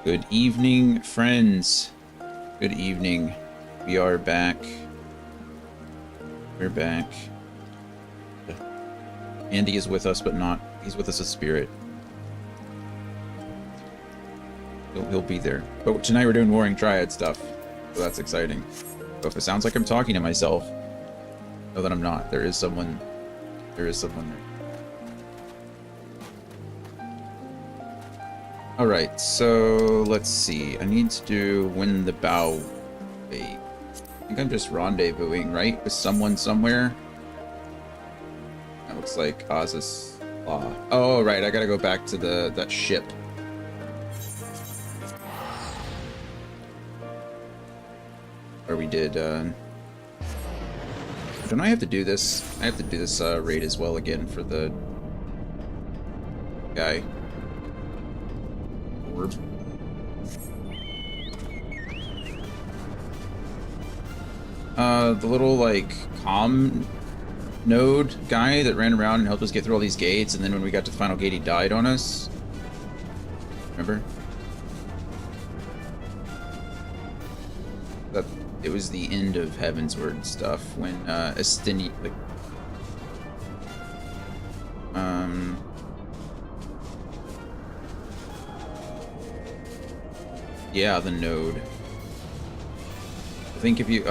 Good evening, friends. Good evening. We are back. We're back. Andy is with us, but not. He's with us as spirit. He'll be there. But tonight we're doing Warring Triad stuff, so that's exciting. So if it sounds like I'm talking to myself, know that I'm not. There is someone. There is someone there. Alright, so let's see. I need to do win the bow. Wait. I think I'm just rendezvousing, right? With someone somewhere. That looks like Oz's Law. Oh, right. I gotta go back to that ship. Where we did, don't I have to do this? I have to do this raid as well again for the guy. Orb. The little, like, comm node guy that ran around and helped us get through all these gates, and then when we got to the final gate, he died on us. Remember? That it was the end of Heavensward stuff when Estini, like, yeah, the node. I think if you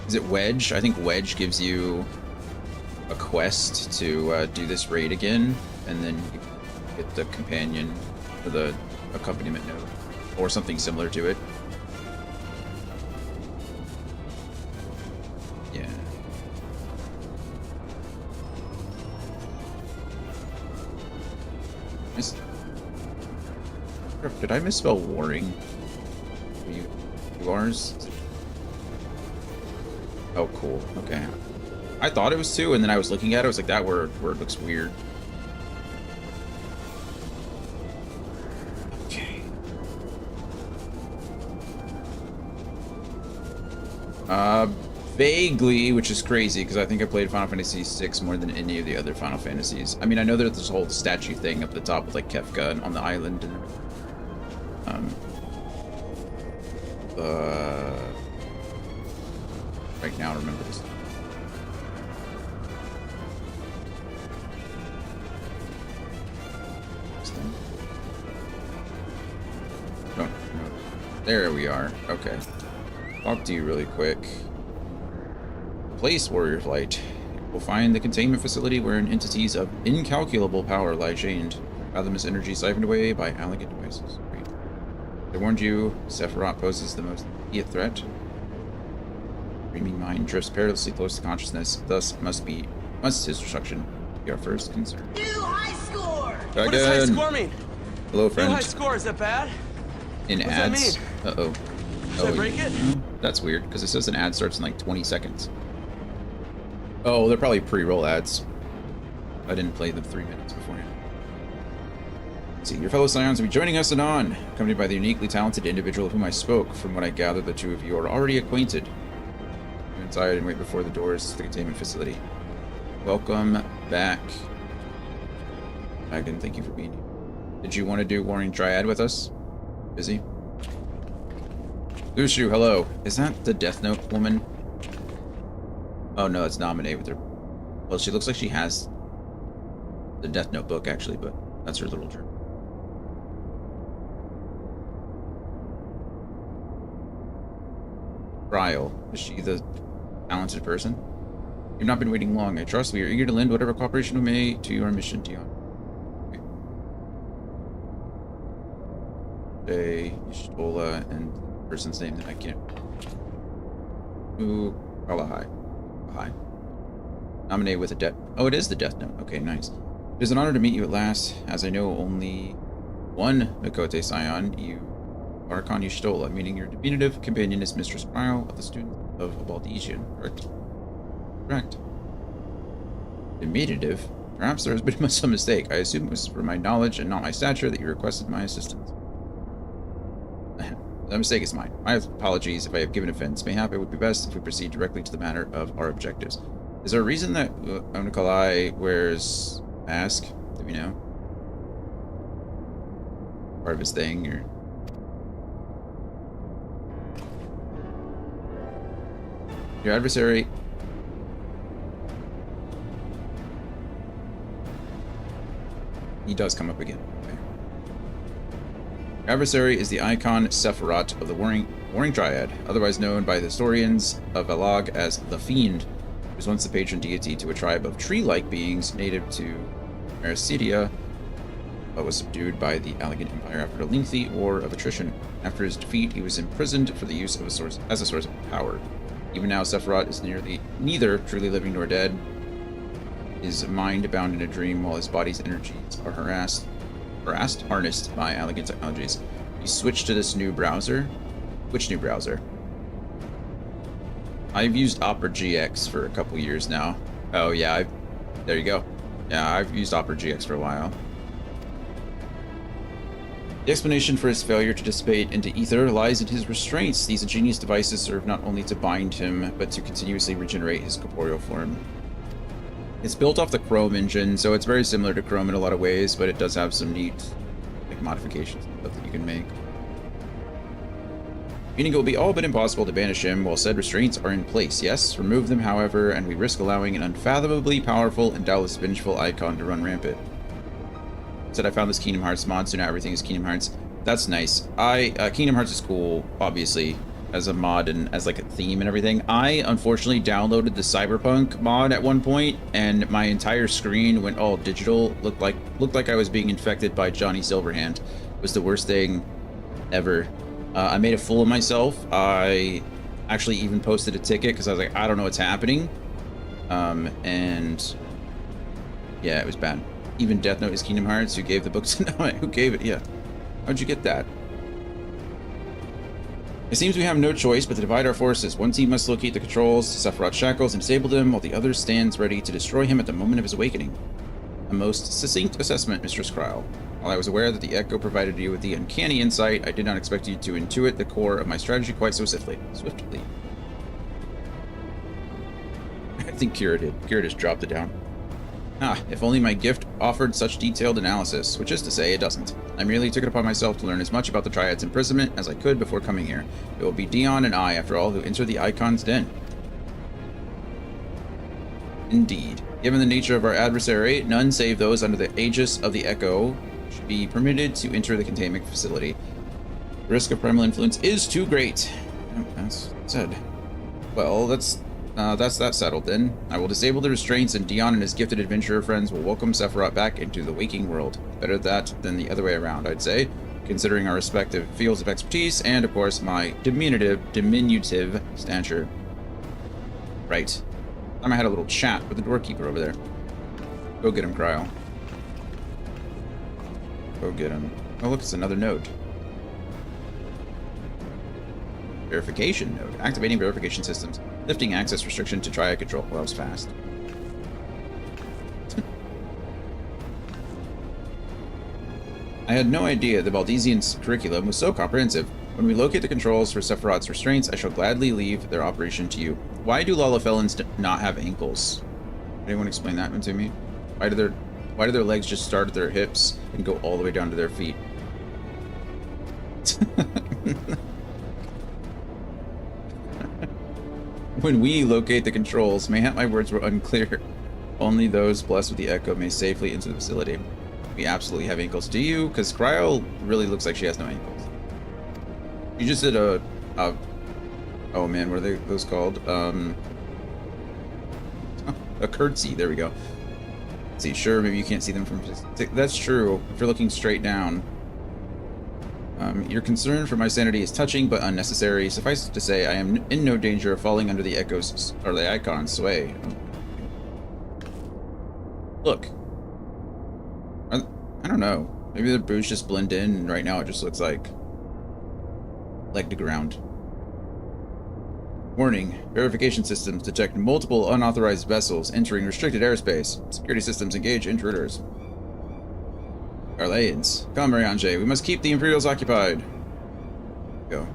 is it Wedge? I think Wedge gives you a quest to do this raid again, and then you get the companion or the accompaniment node or something similar to it. Yeah. Did I misspell warring? Yours? Oh, cool. Okay. I thought it was two, and then I was looking at it. I was like, that word looks weird. Okay. Vaguely, which is crazy because I think I played Final Fantasy VI more than any of the other Final Fantasies. I mean, I know there's this whole statue thing up the top with like Kefka and on the island and everything. Right now, remember this. No. There we are. Okay. Talk to you really quick. Place Warrior Flight. We'll find the containment facility wherein entities of incalculable power lie chained. Fathomless energy siphoned away by elegant devices. Great. I warned you, Sephiroth poses the most immediate threat. Dreaming mind drifts perilously close to consciousness, thus must his destruction be our first concern. New high score! What does high score mean? Hello, friend. New high score, is that bad? In What's ads? that mean? Uh-oh. Should I break it? That's weird, because it says an ad starts in like 20 seconds. Oh, they're probably pre-roll ads. I didn't play them 3 minutes beforehand. Let's see, your fellow Scions will be joining us anon, accompanied by the uniquely talented individual of whom I spoke. From what I gather, the two of you are already acquainted. Go inside and wait before the doors to the containment facility. Welcome back. Dragon, thank you for being here. Did you want to do Warring Triad with us? Busy? Lushu, hello. Is that the Death Note woman? Oh no, it's Naminé with her. Well, she looks like she has the Death Note book actually, but that's her little journal. Ryle, is she the talented person? You've not been waiting long. I trust we are eager to lend whatever cooperation we may to your mission, Dion. Okay. Y'shtola and the person's name that I can't. Ooh, Kalahai. Hi. Nominate with a death. Oh, it is the Death Note. Okay, nice. It is an honor to meet you at last. As I know only one Mikote Scion, you are Khan Y'shtola, meaning your diminutive companion is Mistress Ryle of the student of Baldesian, correct? Correct. Diminutive? Perhaps there has been some mistake. I assume it was for my knowledge and not my stature that you requested my assistance. The mistake is mine. My apologies if I have given offense. Mayhap it would be best if we proceed directly to the matter of our objectives. Is there a reason that Nikolai wears a mask? Do we know? Part of his thing, or Your adversary... He does come up again. Okay. Your adversary is the icon Sephiroth of the Warring Triad, otherwise known by the historians of Alag as the Fiend, who was once the patron deity to a tribe of tree-like beings native to Mericidia, but was subdued by the Allegan Empire after a lengthy war of attrition. After his defeat, he was imprisoned for the use of as a source of power. Even now, Sephiroth is neither truly living nor dead. His mind bound in a dream while his body's energies are harnessed by Allegan technologies. He switched to this new browser. Which new browser? I've used Opera GX for a couple years now. Oh yeah, there you go. Yeah, I've used Opera GX for a while. The explanation for his failure to dissipate into ether lies in his restraints. These ingenious devices serve not only to bind him, but to continuously regenerate his corporeal form. It's built off the Chrome engine, so it's very similar to Chrome in a lot of ways, but it does have some neat modifications and stuff that you can make. Meaning it will be all but impossible to banish him while said restraints are in place. Yes, remove them, however, and we risk allowing an unfathomably powerful and doubtless vengeful icon to run rampant. Said I found this Kingdom Hearts mod, so now everything is Kingdom Hearts. That's nice. Kingdom Hearts is cool, obviously, as a mod and as like a theme and everything. I unfortunately downloaded the Cyberpunk mod at one point, and my entire screen went all digital. Looked like I was being infected by Johnny Silverhand. It was the worst thing ever. I made a fool of myself. I actually even posted a ticket because I was like, I don't know what's happening. And yeah, it was bad. Even Death Note is Kingdom Hearts. Who gave the books? No, who gave it? Yeah. How'd you get that? It seems we have no choice but to divide our forces. One team must locate the controls, Sephiroth's shackles, and disable them, while the other stands ready to destroy him at the moment of his awakening. A most succinct assessment, Mistress Kryl. While I was aware that the Echo provided you with the uncanny insight, I did not expect you to intuit the core of my strategy quite so swiftly. I think Kira did. Kira just dropped it down. Ah, if only my gift offered such detailed analysis, which is to say, it doesn't. I merely took it upon myself to learn as much about the Triad's imprisonment as I could before coming here. It will be Dion and I, after all, who enter the Icon's den. Indeed. Given the nature of our adversary, none save those under the aegis of the Echo should be permitted to enter the containment facility. The risk of primal influence is too great. Oh, that's said. Well, that's that settled then. I will disable the restraints, and Dion and his gifted adventurer friends will welcome Sephiroth back into the waking world. Better that than the other way around, I'd say, considering our respective fields of expertise and, of course, my diminutive stature. Right. I had a little chat with the doorkeeper over there. Go get him, Kryl. Go get him. Oh, look, it's another node. Verification node. Activating verification systems. Lifting access restriction to Triad control. Well, that was fast. I had no idea the Valdesian's curriculum was so comprehensive. When we locate the controls for Sephiroth's restraints, I shall gladly leave their operation to you. Why do Lalafelans not have ankles? Anyone explain that one to me? Why do their legs just start at their hips and go all the way down to their feet? When we locate the controls, mayhap my words were unclear. Only those blessed with the Echo may safely enter the facility. We absolutely have ankles. Do you? Because Kryl really looks like she has no ankles. You just did a oh man, what are those called? A curtsy. There we go. Let's see, sure, maybe you can't see them from... That's true. If you're looking straight down. Your concern for my sanity is touching but unnecessary. Suffice it to say, I am in no danger of falling under the Echo's or the Icon's sway. Look. I don't know. Maybe the boots just blend in, and right now it just looks like leg to ground. Warning. Verification systems detect multiple unauthorized vessels entering restricted airspace. Security systems engage intruders. Arlanes. Come, Mariange. We must keep the Imperials occupied. Go.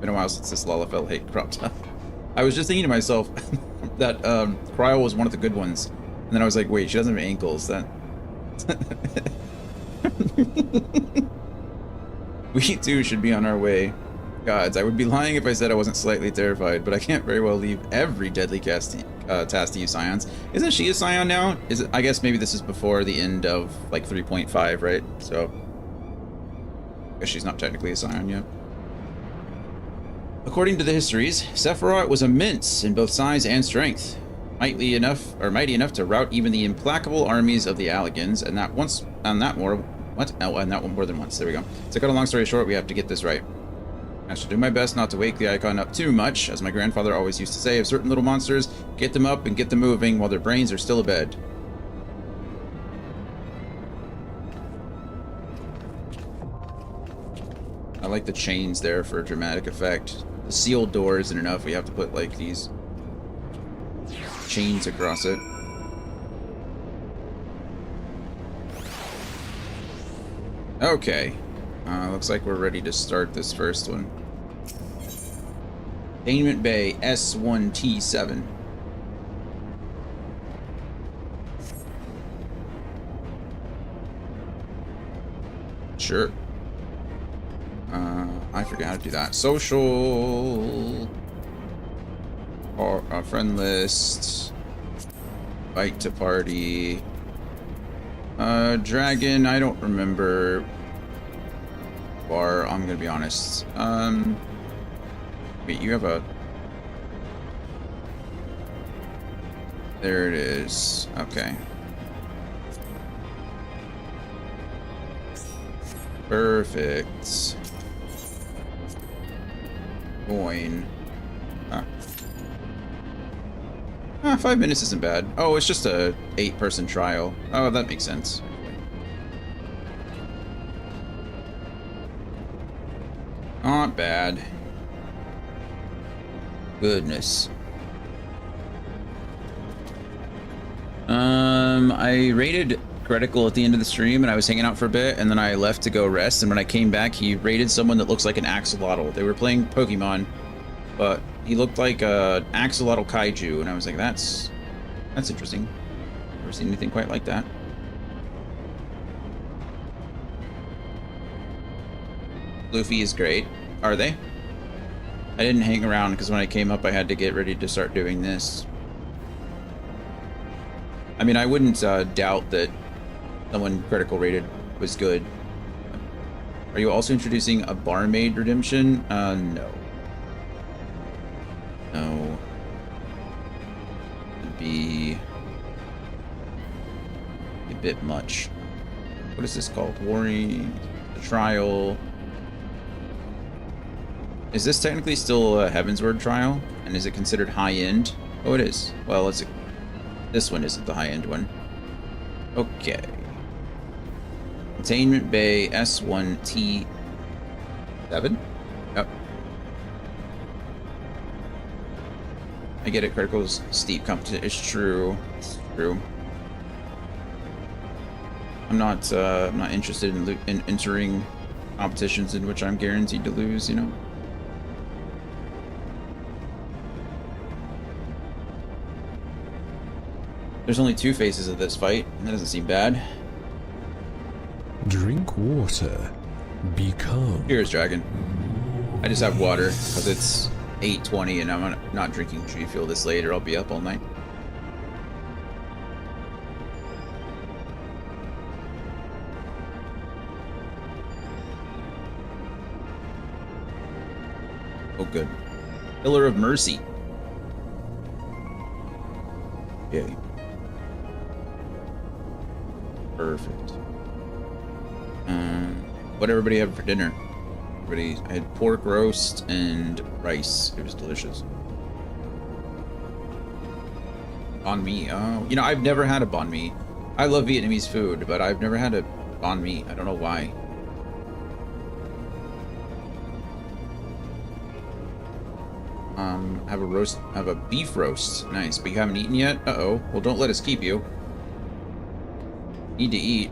Been a while since this Lalafell hate cropped up. I was just thinking to myself that Kryl was one of the good ones. And then I was like, wait, she doesn't have ankles. That... We too should be on our way. Gods, I would be lying if I said I wasn't slightly terrified, but I can't very well leave every deadly task to you Scions. Isn't she a Scion now? Is it? I guess maybe this is before the end of like 3.5, right? So I guess she's not technically a Scion yet. According to the histories, Sephiroth was immense in both size and strength, mighty enough to rout even the implacable armies of the Alligans, and that more than once. There we go. To cut a long story short, we have to get this right. I shall do my best not to wake the icon up too much, as my grandfather always used to say of certain little monsters, get them up and get them moving while their brains are still abed. I like the chains there for dramatic effect. The sealed door isn't enough, we have to put like these chains across it. Okay. Looks like we're ready to start this first one. Containment Bay S1T7. Sure. I forgot how to do that. Social. Or friend list. Invite to party. Dragon, I don't remember. Bar, I'm gonna be honest. Wait, you have a... There it is. Okay. Perfect. Coin. 5 minutes isn't bad. Oh, it's just a 8-person trial. Oh, that makes sense. Not bad. Goodness. I raided Critical at the end of the stream, and I was hanging out for a bit, and then I left to go rest, and when I came back, he raided someone that looks like an axolotl. They were playing Pokemon, but he looked like a axolotl kaiju, and I was like, that's interesting. Never seen anything quite like that. Luffy is great. Are they? I didn't hang around because when I came up I had to get ready to start doing this. I mean, I wouldn't doubt that someone Critical rated was good. Are you also introducing a barmaid redemption? No. No. It'd be a bit much. What is this called? Warring, the trial. Is this technically still a Heavensward trial? And is it considered high-end? Oh, it is. Well, this one isn't the high-end one. Okay. Containment Bay S1T7? Yep. I get it, Critical's steep competition. It's true. It's true. I'm not interested in entering competitions in which I'm guaranteed to lose, you know? There's only 2 phases of this fight, and that doesn't seem bad. Drink water. Become. Cheers, Dragon. I just have water, because it's 8:20 and I'm not drinking G Fuel this late or I'll be up all night. Oh, good. Pillar of Mercy. Okay. Perfect. What did everybody have for dinner? Everybody had pork roast and rice. It was delicious. Banh mi. Oh, you know, I've never had a banh mi. I love Vietnamese food, but I've never had a banh mi. I don't know why. Have a beef roast. Nice, but you haven't eaten yet? Uh-oh. Well, don't let us keep you. Need to eat.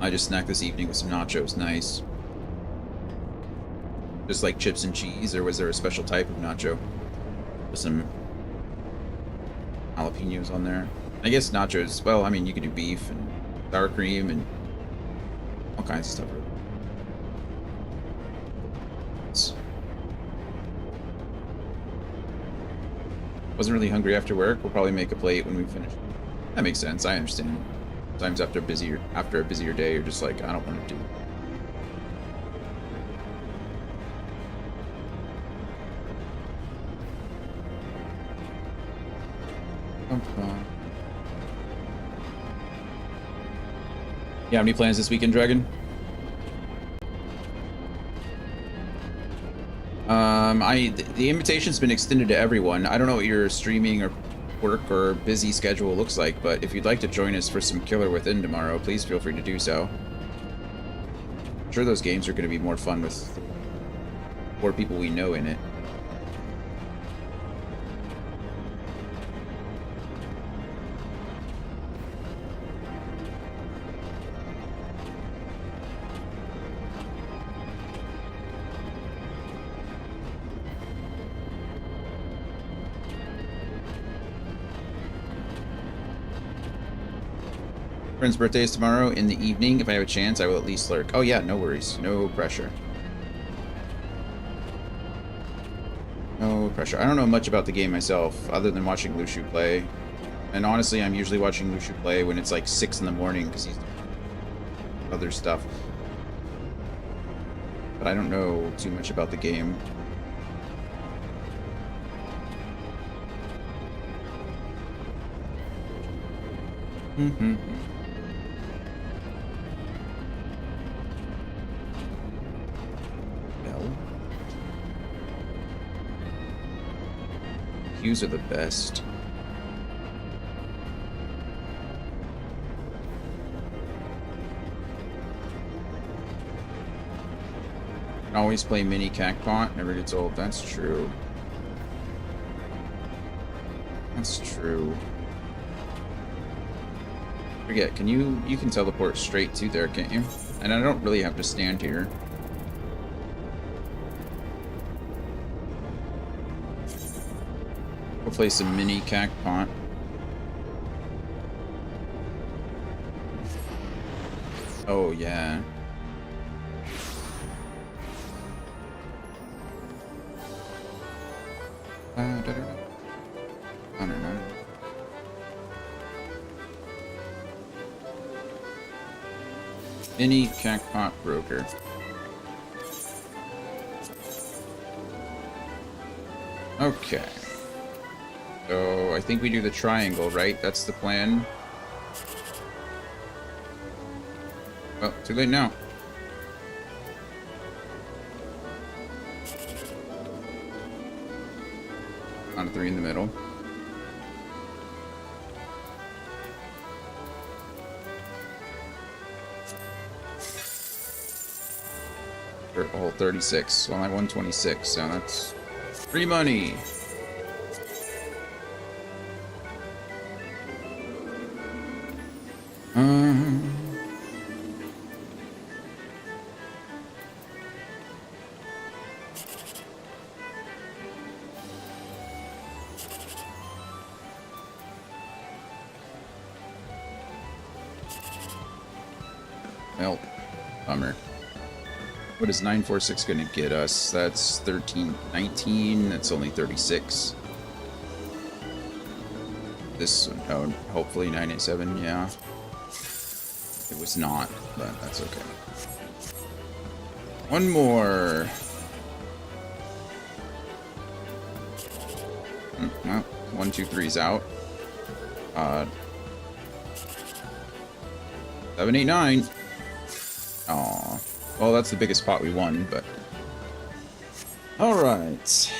I just snacked this evening with some nachos. Nice. Just like chips and cheese, or was there a special type of nacho with some jalapenos on there? I guess nachos, well, I mean, you could do beef and sour cream and all kinds of stuff. Wasn't really hungry after work. We'll probably make a plate when we finish. That makes sense. I understand. Sometimes after a busier day, you're just like, I don't want to do it. You have any plans this weekend, Dragon? The invitation's been extended to everyone. I don't know what your streaming or work or busy schedule looks like, but if you'd like to join us for some Killer Within tomorrow, please feel free to do so. I'm sure those games are going to be more fun with more people we know in it. Friend's birthday is tomorrow in the evening. If I have a chance, I will at least lurk. Oh yeah, no worries. No pressure. No pressure. I don't know much about the game myself, other than watching Luciu play. And honestly, I'm usually watching Luciu play when it's like 6 in the morning, because he's doing other stuff. But I don't know too much about the game. Mm-hmm. Queues are the best. Can always play mini Cacpot, never gets old. That's true. That's true. Forget, you can teleport straight to there, can't you? And I don't really have to stand here. We'll play some mini Cacpot. Oh, yeah. I don't know. Mini Cacpot Broker. Okay. So, I think we do the triangle, right? That's the plan. Well, too late now. On a 3 in the middle. Oh, 36. Well, I'm 126, so that's free money. Well, bummer. What is 946 going to get us? That's 1319. That's only 36. This, oh, hopefully 987, yeah. It was not, but that's okay. One more. Well, 1, 2, 3's out. 7, 8, 9. Aw. Well, that's the biggest pot we won, but... Alright.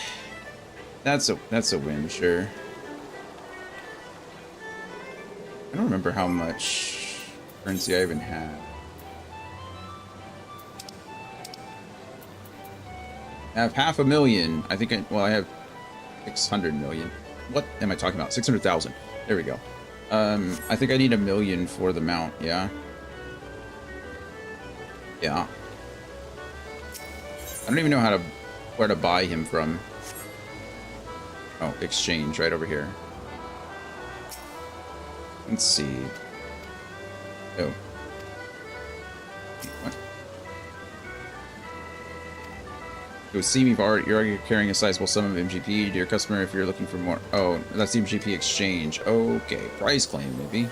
That's a win, sure. I don't remember how much currency I even had. I have 500,000. I think I have 600 million. What am I talking about? 600,000. There we go. I think I need 1 million for the mount, yeah? Yeah. I don't even know where to buy him from. Oh, exchange right over here. Let's see. Oh. What? It would seem you're already carrying a sizable sum of MGP to your customer if you're looking for more. Oh, that's the MGP exchange. Okay, price claim maybe.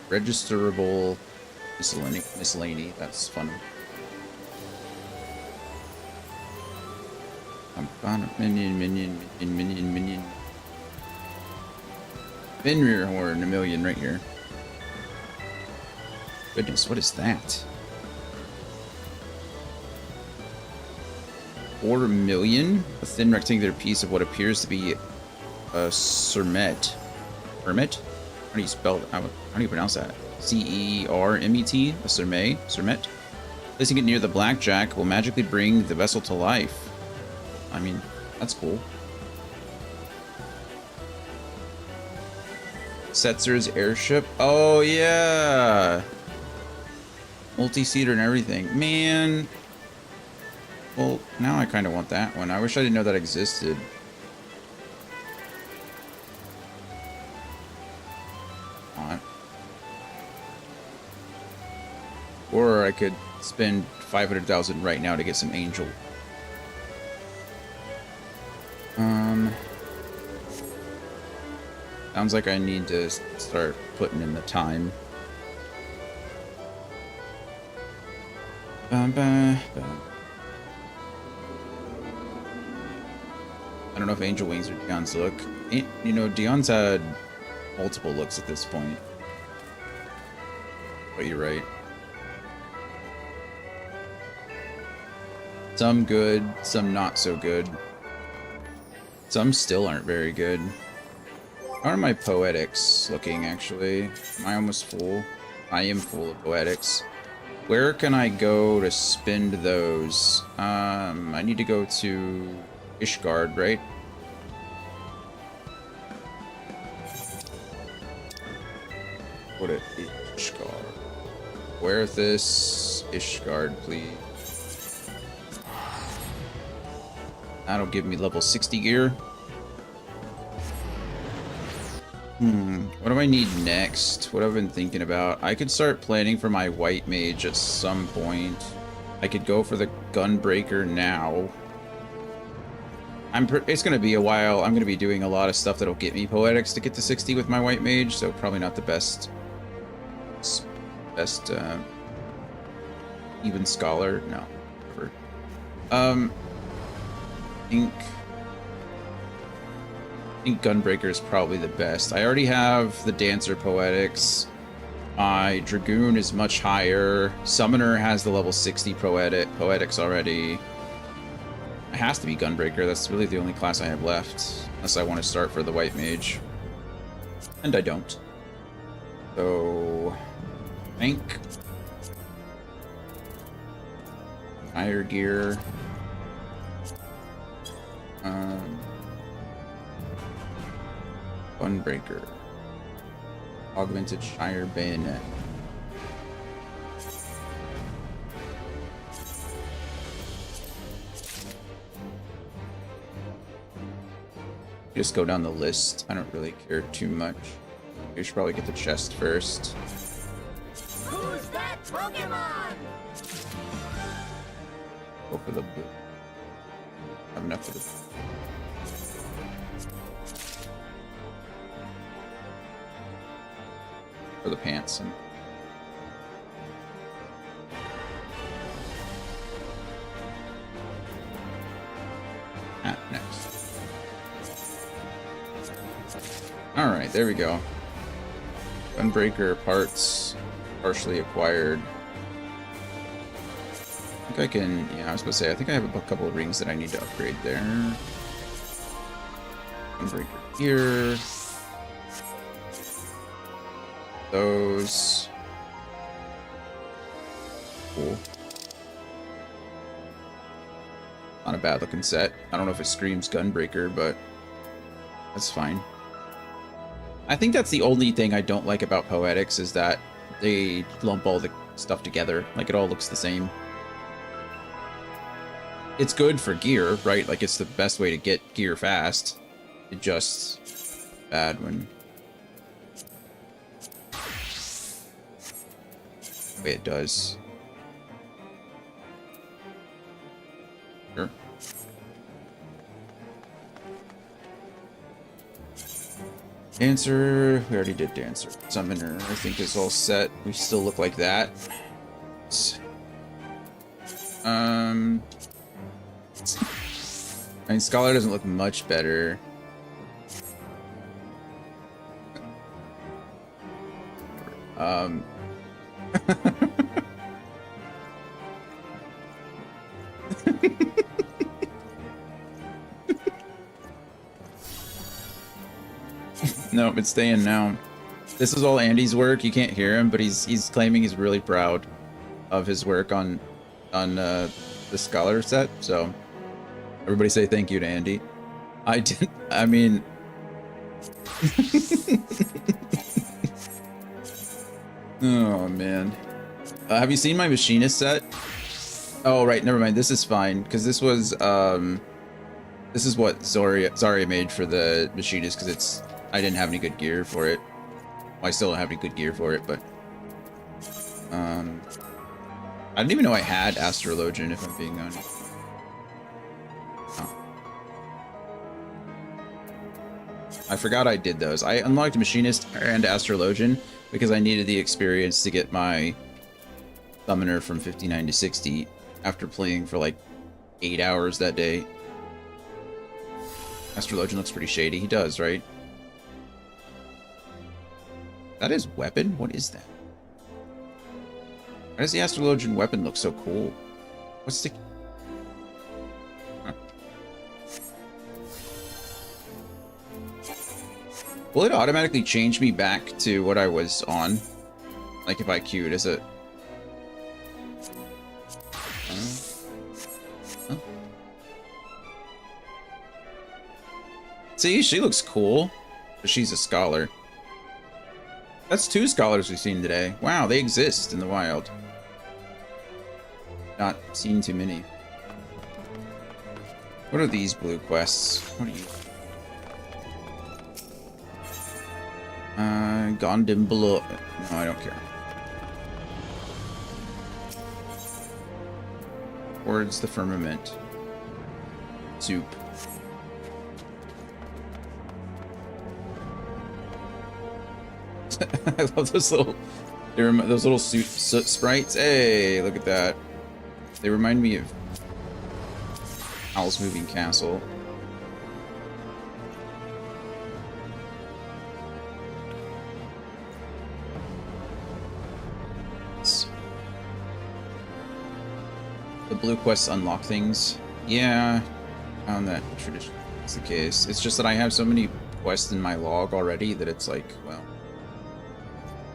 Registerable miscellany. That's fun. Minion. Fenrir horn, a million right here. Goodness, what is that? 4 million? A thin rectangular piece of what appears to be a cermet. Hermit? How do you spell it? How do you pronounce that? C-E-R-M-E-T? A cermet? Placing it near the blackjack will magically bring the vessel to life. I mean, that's cool. Setzer's airship? Oh, yeah! Multi-seater and everything. Man! Well, now I kind of want that one. I wish I didn't know that existed. Or I could spend 500,000 right now to get some angel. Sounds like I need to start putting in the time. I don't know if Angel Wings or Dion's look. You know, Dion's had multiple looks at this point. But you're right. Some good, some not so good. Some still aren't very good. How are my poetics looking, actually? Am I almost full? I am full of poetics. Where can I go to spend those? I need to go to Ishgard, right? Go to Ishgard. Where is this Ishgard, please? That'll give me level 60 gear. What do I need next? What I've been thinking about. I could start planning for my white mage at some point. I could go for the gunbreaker now. It's gonna be a while. I'm gonna be doing a lot of stuff that'll get me poetics to get to 60 with my white mage, so probably not the best even scholar. No. I think Gunbreaker is probably the best. I already have the Dancer Poetics. My Dragoon is much higher. Summoner has the level 60 Poetics already. It has to be Gunbreaker. That's really the only class I have left. Unless I want to start for the White Mage. And I don't. So... I think... Higher gear... Gunbreaker. Augmented Shire Bayonet. Just go down the list. I don't really care too much. You should probably get the chest first. Who's that Pokemon? Go for the boot. Have enough for the for the pants and next. Alright, there we go. Gunbreaker parts partially acquired. I think I can, yeah, I was gonna say, I think I have a couple of rings that I need to upgrade there. Gunbreaker here. Those. Cool. Not a bad looking set. I don't know if it screams Gunbreaker, but that's fine. I think that's the only thing I don't like about Poetics is that they lump all the stuff together. Like, it all looks the same. It's good for gear, right? Like, it's the best way to get gear fast. It just bad when... the way it does. Dancer, we already did Dancer. Summoner, I think is all set. We still look like that. I mean, Scholar doesn't look much better. Nope, it's staying now. This is all Andy's work. You can't hear him, but he's claiming he's really proud of his work on the Scholar set. So everybody say thank you to Andy. I did. I mean. Oh man. Have you seen my Machinist set? Oh right, never mind. This is fine because this was this is what Zarya made for the Machinist because I didn't have any good gear for it. Well, I still don't have any good gear for it, but I didn't even know I had Astrologian, if I'm being honest. Oh. I forgot I did those. I unlocked Machinist and Astrologian because I needed the experience to get my Summoner from 59 to 60 after playing for like 8 hours that day. Astrologian looks pretty shady. He does, right? That is weapon? What is that? Why does the Astrologian weapon look so cool? What's the... Huh. Will it automatically change me back to what I was on? Like if I queued as a... Huh? See, she looks cool, but she's a scholar. That's 2 scholars we've seen today. Wow, they exist in the wild. Not seen too many. What are these blue quests? What are you? Gondim below. No, I don't care. Towards the firmament. Soup. I love those little, those little soot sprites. Hey, look at that. They remind me of Howl's Moving Castle. The blue quests unlock things. Yeah, I found that tradition. That's the case. It's just that I have so many quests in my log already that it's like, well.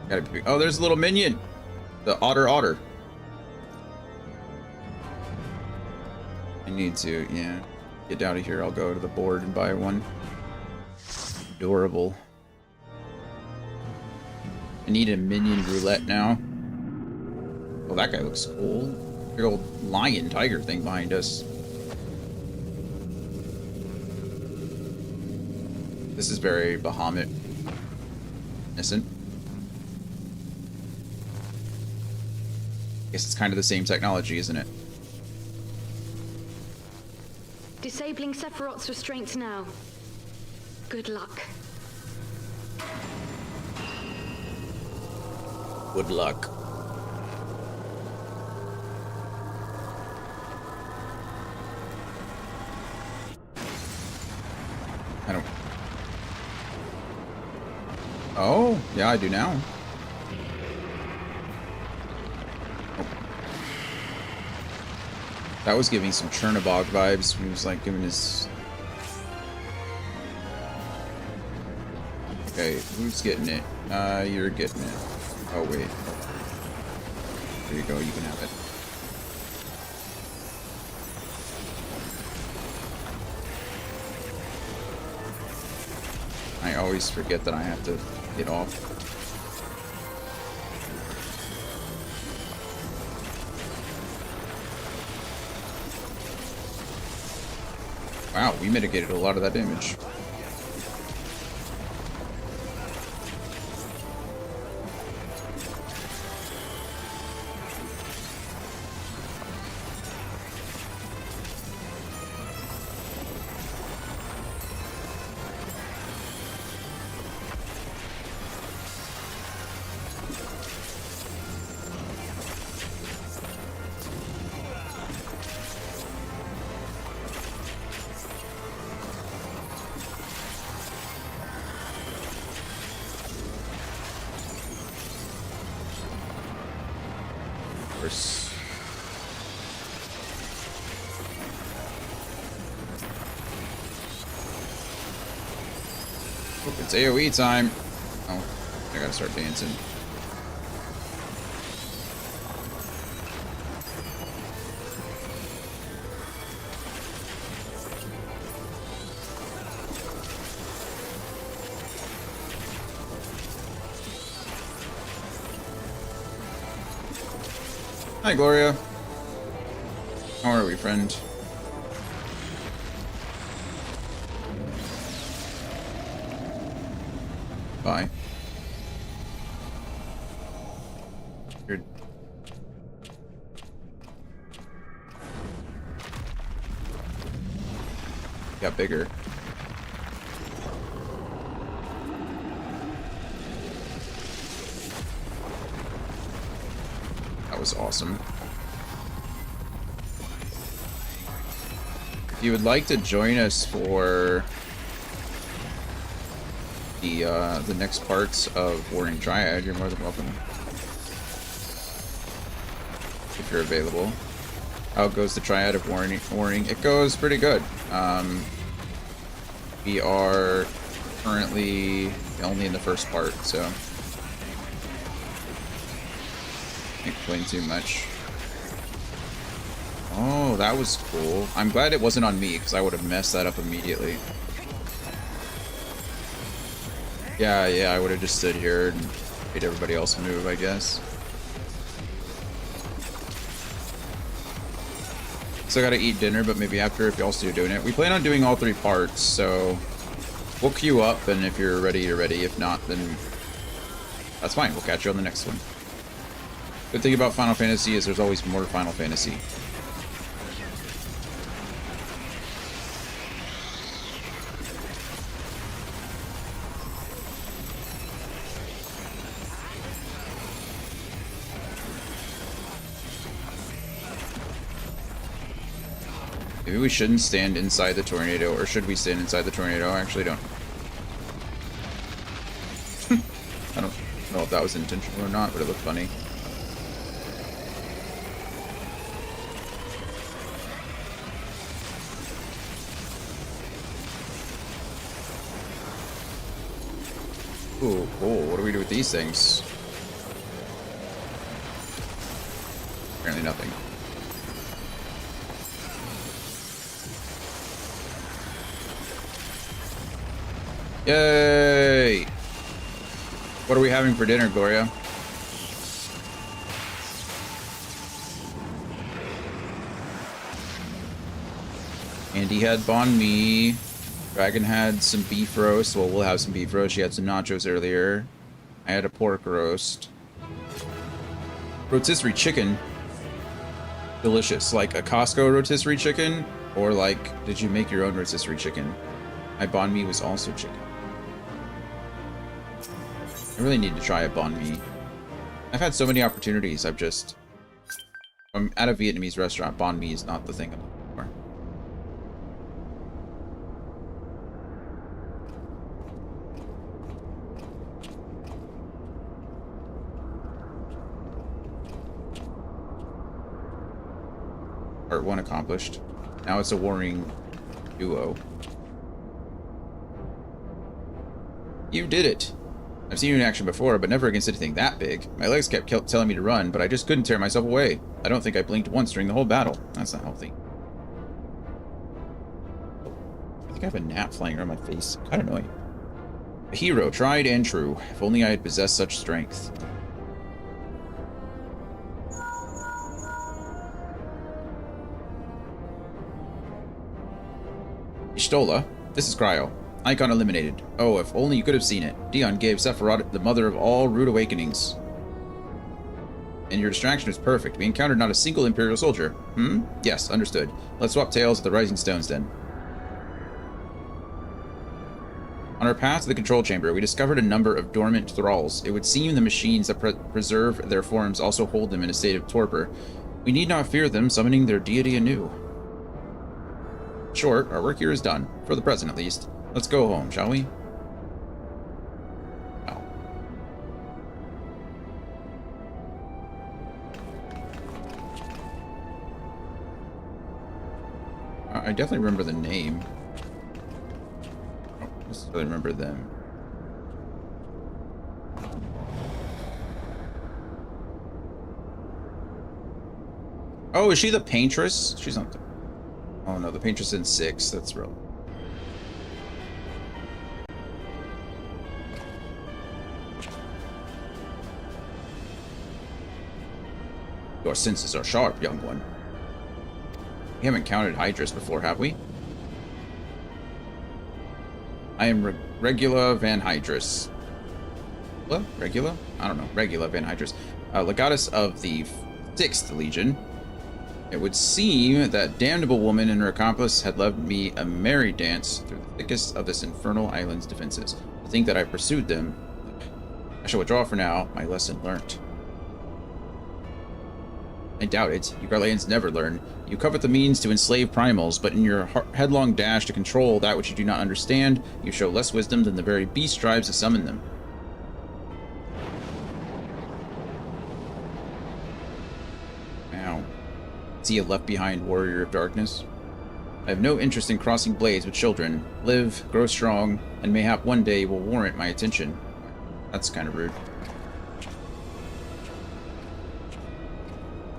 Gotta be. Oh, there's a little minion. The otter. I need to, yeah. Get out of here. I'll go to the board and buy one. Adorable. I need a minion roulette now. Oh, that guy looks cool. Big old lion tiger thing behind us. This is very Bahamut. Innocent. Guess it's kind of the same technology, isn't it? Disabling Sephiroth's restraints now. Good luck. Good luck. I don't... Oh, yeah, I do now. That was giving some Chernobog vibes. He was like giving his... Okay, who's getting it? You're getting it. Oh, wait. There you go, you can have it. I always forget that I have to get off. Wow, we mitigated a lot of that damage. course. Oh, it's AoE time. Oh, I gotta start dancing. Hi, Gloria. How are we, friend? Bye. You're... Got bigger. That was awesome. If you would like to join us for the next parts of Warring Triad, you're more than welcome. If you're available. How goes the Triad of Warring? It goes pretty good. We are currently only in the first part, so can't complain too much. Oh, that was cool. I'm glad it wasn't on me, because I would have messed that up immediately. Yeah, I would have just stood here and made everybody else move, I guess. Still gotta eat dinner, but maybe after if y'all still doing it. We plan on doing all 3 parts, so we'll queue up, and if you're ready, you're ready. If not, then that's fine. We'll catch you on the next one. Good thing about Final Fantasy is there's always more Final Fantasy. Maybe we shouldn't stand inside the tornado, or should we stand inside the tornado? I actually don't. I don't know if that was intentional or not, but it looked funny. Ooh, cool. What do we do with these things? Apparently nothing. Yay! What are we having for dinner, Gloria? Andy had banh mi. Dragon had some beef roast. Well, we'll have some beef roast. She had some nachos earlier. I had a pork roast. Rotisserie chicken. Delicious. Like a Costco rotisserie chicken? Or like, did you make your own rotisserie chicken? My banh mi was also chicken. I really need to try a banh mi. I've had so many opportunities. I'm at a Vietnamese restaurant. Banh mi is not the thing I'm looking for. Part 1 accomplished. Now it's a warring duo. You did it! I've seen you in action before, but never against anything that big. My legs kept telling me to run, but I just couldn't tear myself away. I don't think I blinked once during the whole battle. That's not healthy. I think I have a gnat flying around my face. Kind of annoying. A hero, tried and true. If only I had possessed such strength. Ishtola, this is Cryo. Icon eliminated. Oh, if only you could have seen it. Dion gave Sephiroth the mother of all rude awakenings. And your distraction is perfect. We encountered not a single Imperial soldier. Hmm? Yes, understood. Let's swap tails at the Rising Stones then. On our path to the control chamber, we discovered a number of dormant thralls. It would seem the machines that preserve their forms also hold them in a state of torpor. We need not fear them summoning their deity anew. Short, our work here is done. For the present, at least. Let's go home, shall we? Oh. I definitely remember the name. I don't necessarily remember them. Oh, is she the paintress? She's not the... Oh no, the paintress in 6. That's real. Your senses are sharp, young one. We haven't counted Hydras before, have we? I am Regula Van Hydras. What? Regula? I don't know. Regula Van Hydras. Legatus of the 6th Legion. It would seem that damnable woman and her accomplice had led me a merry dance through the thickest of this infernal island's defenses. To think that I pursued them. I shall withdraw for now, my lesson learnt. I doubt it. You Garleans never learn. You covet the means to enslave primals, but in your headlong dash to control that which you do not understand, you show less wisdom than the very beast strives to summon them. Wow. Is he a left-behind warrior of darkness? I have no interest in crossing blades with children. Live, grow strong, and mayhap one day will warrant my attention. That's kind of rude.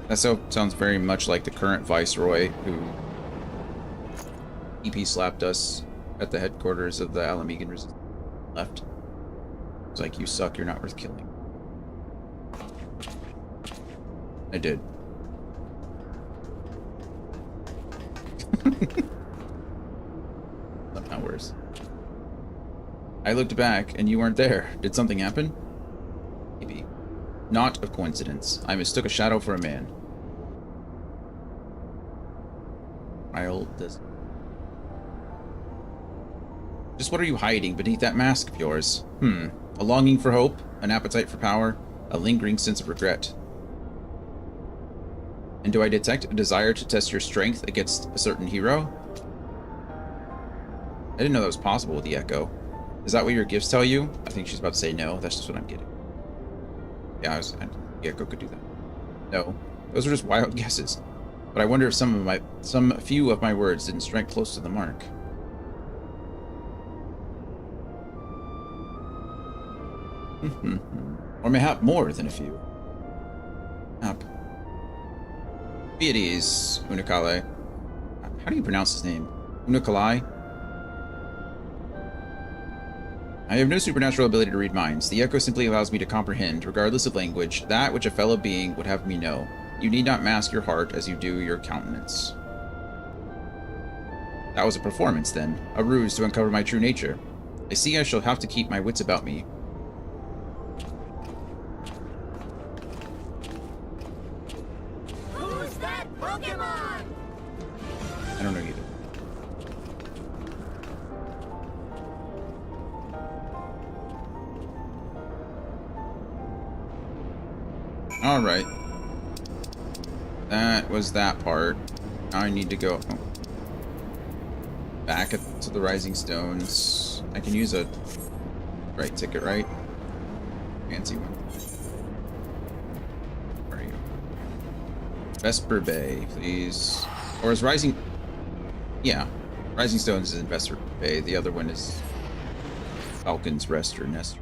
That sounds very much like the current Viceroy, who EP slapped us at the headquarters of the Alamegan Resistance. Left. It's like, you suck, you're not worth killing. I did. Somehow worse. I looked back, and you weren't there. Did something happen? Maybe. Not a coincidence. I mistook a shadow for a man. I'll this. Just what are you hiding beneath that mask of yours? A longing for hope, an appetite for power, a lingering sense of regret. And do I detect a desire to test your strength against a certain hero? I didn't know that was possible with the Echo. Is that what your gifts tell you? I think she's about to say no. That's just what I'm getting. Yeah, the Echo could do that. No, those are just wild guesses. But I wonder if some few of my words didn't strike close to the mark. Or mayhap more than a few. Up. Be at ease, Unakale. How do you pronounce his name? Unakalai? I have no supernatural ability to read minds. The Echo simply allows me to comprehend, regardless of language, that which a fellow being would have me know. You need not mask your heart as you do your countenance. That was a performance, then. A ruse to uncover my true nature. I see I shall have to keep my wits about me. Who's that Pokemon? I don't know either. Alright. That was that part. Now I need to go back to the Rising Stones. I can use a right ticket, right? Fancy one. Where are you? Vesper Bay, please. Or is Rising... Yeah. Rising Stones is in Vesper Bay. The other one is Falcon's Rest or Nest.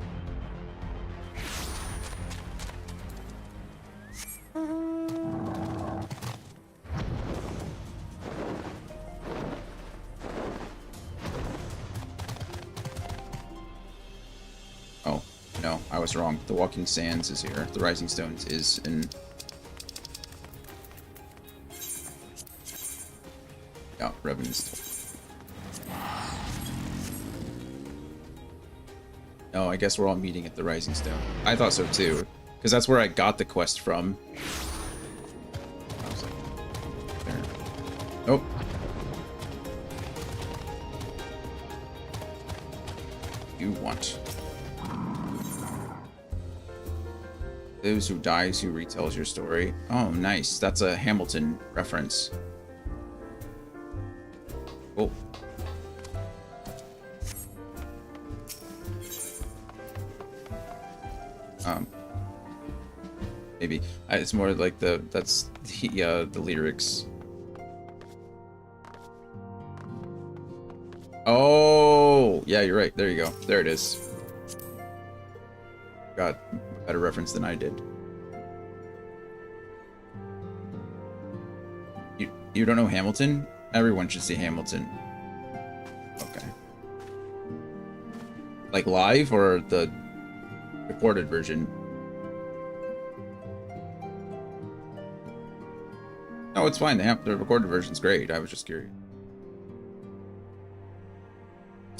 I was wrong. The Walking Sands is here. The Rising Stones is in... Yeah, Revenant's. No, I guess we're all meeting at the Rising Stone. I thought so too, because that's where I got the quest from. I was like, there. Nope. You want... Those who dies who retells your story. Oh, nice. That's a Hamilton reference. Oh. Maybe it's more like that's the lyrics. Yeah, you're right. There you go. There it is. Got a better reference than I did. You don't know Hamilton? Everyone should see Hamilton. Okay. Like live or the recorded version? No, it's fine. The recorded version's great. I was just curious.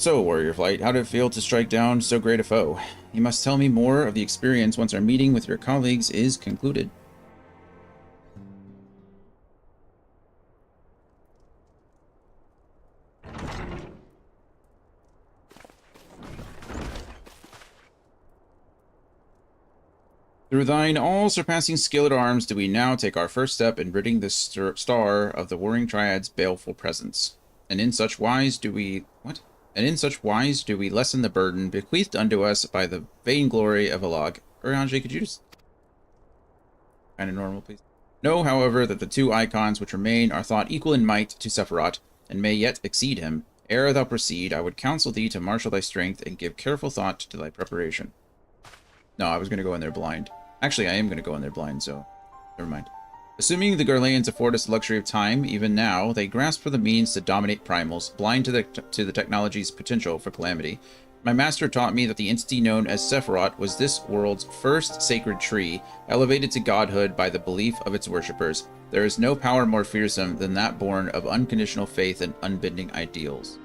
So, Warrior Flight, how did it feel to strike down so great a foe? You must tell me more of the experience once our meeting with your colleagues is concluded. Through thine all-surpassing skill at arms do we now take our first step in ridding the star of the warring Triad's baleful presence. And in such wise do we... What? And in such wise do we lessen the burden bequeathed unto us by the vainglory of a log. Oriange, could you just... Kind of normal, please? Know, however, that the two icons which remain are thought equal in might to Sephiroth, and may yet exceed him. Ere thou proceed, I would counsel thee to marshal thy strength and give careful thought to thy preparation. No, I was going to go in there blind. Actually, I am going to go in there blind, so never mind. Assuming the Garleans afford us the luxury of time, even now, they grasp for the means to dominate primals, blind to the technology's potential for calamity. My master taught me that the entity known as Sephiroth was this world's first sacred tree, elevated to godhood by the belief of its worshippers. There is no power more fearsome than that born of unconditional faith and unbending ideals.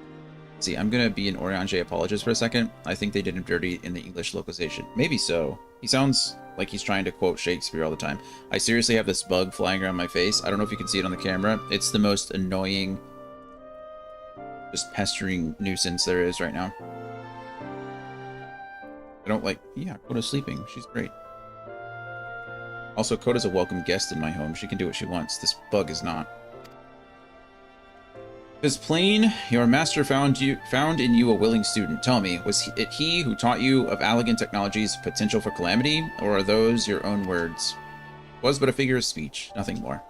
See, I'm going to be an Oriange apologist for a second. I think they did him dirty in the English localization. Maybe so. He sounds like he's trying to quote Shakespeare all the time. I seriously have this bug flying around my face. I don't know if you can see it on the camera. It's the most annoying, just pestering nuisance there is right now. I don't like... Yeah, Coda's sleeping. She's great. Also, Coda's a welcome guest in my home. She can do what she wants. This bug is not. It's plain, your master found in you a willing student. Tell me, was it he who taught you of Allegan Technology's potential for calamity, or are those your own words? It was but a figure of speech, nothing more.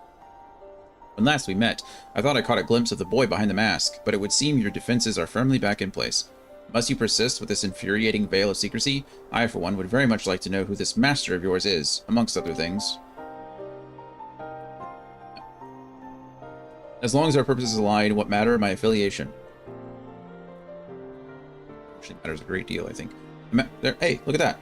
When last we met, I thought I caught a glimpse of the boy behind the mask, but it would seem your defenses are firmly back in place. Must you persist with this infuriating veil of secrecy? I, for one, would very much like to know who this master of yours is, amongst other things. As long as our purposes align, what matter my affiliation? Actually matters a great deal, I think. Hey, look at that.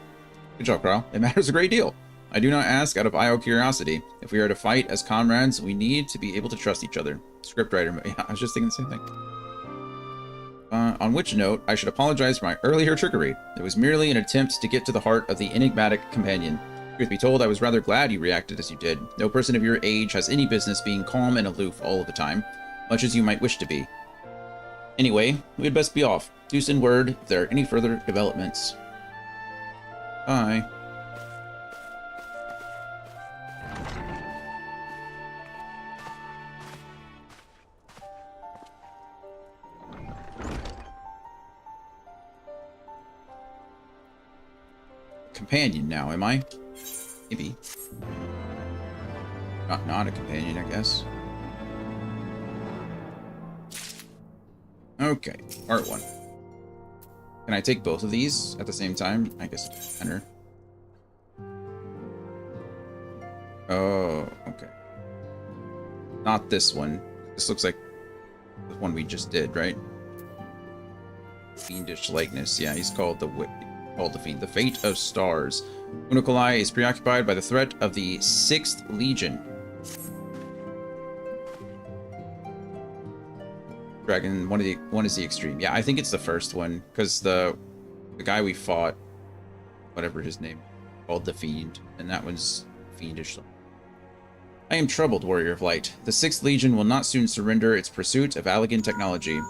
Good job, Carl. It matters a great deal. I do not ask out of idle curiosity. If we are to fight as comrades, we need to be able to trust each other. Scriptwriter, yeah, I was just thinking the same thing. On which note, I should apologize for my earlier trickery. It was merely an attempt to get to the heart of the enigmatic companion. Truth be told, I was rather glad you reacted as you did. No person of your age has any business being calm and aloof all of the time, much as you might wish to be. Anyway, we had best be off. Do send word if there are any further developments. Bye. Companion now, am I? Maybe. Not a companion, I guess. Okay, part 1. Can I take both of these at the same time? I guess enter. Oh, okay. Not this one. This looks like the one we just did, right? Fiendish likeness. Yeah, he's called the Fiend. The Fate of Stars. Unicolai is preoccupied by the threat of the 6th Legion. Dragon, one is the extreme. Yeah, I think it's the first one, because the guy we fought, whatever his name, called the Fiend, and that one's fiendish. I am troubled, Warrior of Light. The 6th Legion will not soon surrender its pursuit of Allegan technology.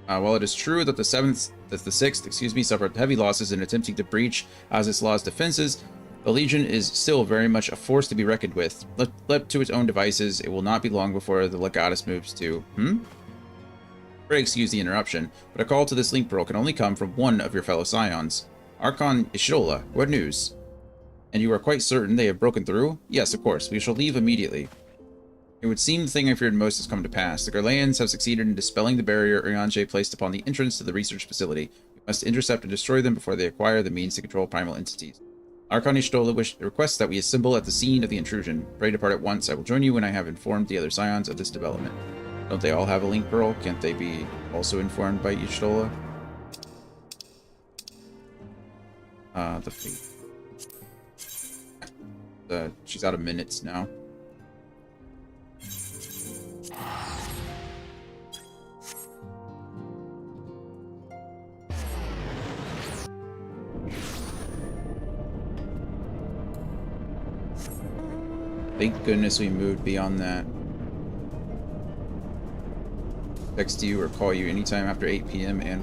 While it is true that the 6th, suffered heavy losses in attempting to breach Azislaw's defenses, the Legion is still very much a force to be reckoned with. Left to its own devices, it will not be long before the Legatus moves to... Pray excuse the interruption, but a call to this link pearl can only come from one of your fellow Scions. Archon Ishola, what news? And you are quite certain they have broken through? Yes, of course. We shall leave immediately. It would seem the thing I feared most has come to pass. The Garleans have succeeded in dispelling the barrier Urianger placed upon the entrance to the research facility. We must intercept and destroy them before they acquire the means to control primal entities. Archon Y'shtola requests that we assemble at the scene of the intrusion. Pray depart at once. I will join you when I have informed the other scions of this development. Don't they all have a link pearl? Can't they be also informed by Y'shtola? The fate. She's out of minutes now. Thank goodness we moved beyond that. Text you or call you anytime after 8 p.m. and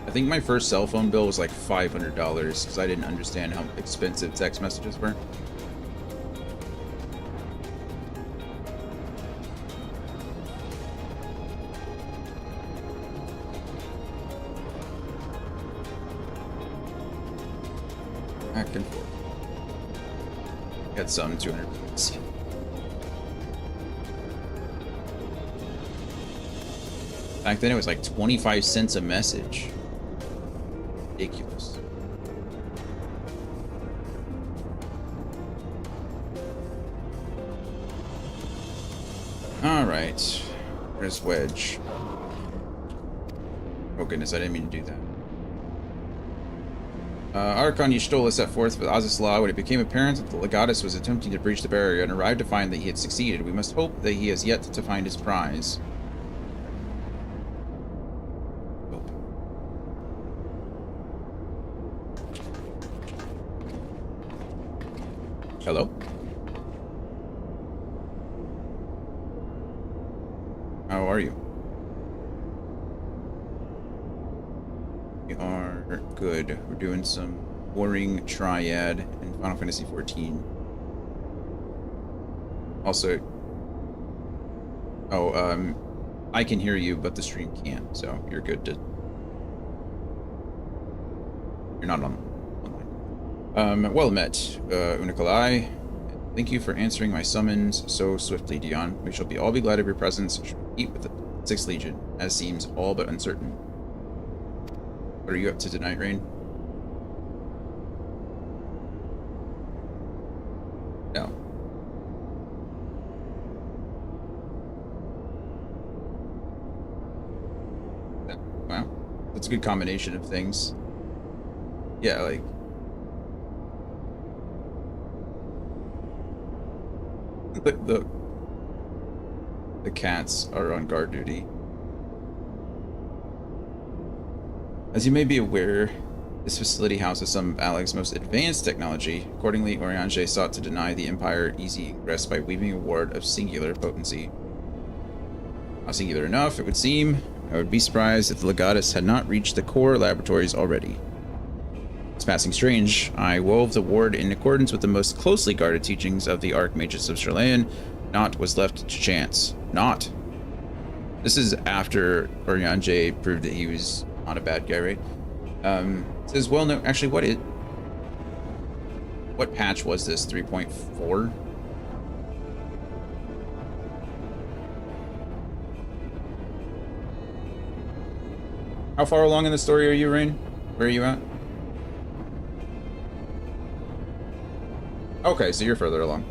I think my first cell phone bill was like $500 because I didn't understand how expensive text messages were. Back and forth. Got some 200 points. Back then it was like 25 cents a message. Ridiculous. Alright. Where's Wedge? Oh goodness, I didn't mean to do that. Archon Y'shtola set forth with Azislaw when it became apparent that the Legatus was attempting to breach the barrier and arrived to find that he had succeeded. We must hope that he has yet to find his prize. Hope. Hello? How are you? We are good. We're doing some warring Triad in Final Fantasy XIV. Also, I can hear you, but the stream can't, so you're good to. You're not online. Well met, Unicolai. Thank you for answering my summons so swiftly, Dion. We shall all be glad of your presence. Eat with the 6th Legion, as seems all but uncertain. What are you up to tonight, Rain? No. Wow. That's a good combination of things. Yeah, like... The cats are on guard duty. As you may be aware, this facility houses some of Aleg's most advanced technology. Accordingly, Urianger sought to deny the Empire easy ingress by weaving a ward of singular potency. Not singular enough, it would seem. I would be surprised if the Legatus had not reached the core laboratories already. It's passing strange. I wove the ward in accordance with the most closely guarded teachings of the Archmagus of Sherlayan. Naught was left to chance. Naught. This is after Urianger proved that he was not a bad guy, right? It says, well, no, actually, what patch was this? 3.4? How far along in the story are you, Rain? Where are you at? Okay, so you're further along.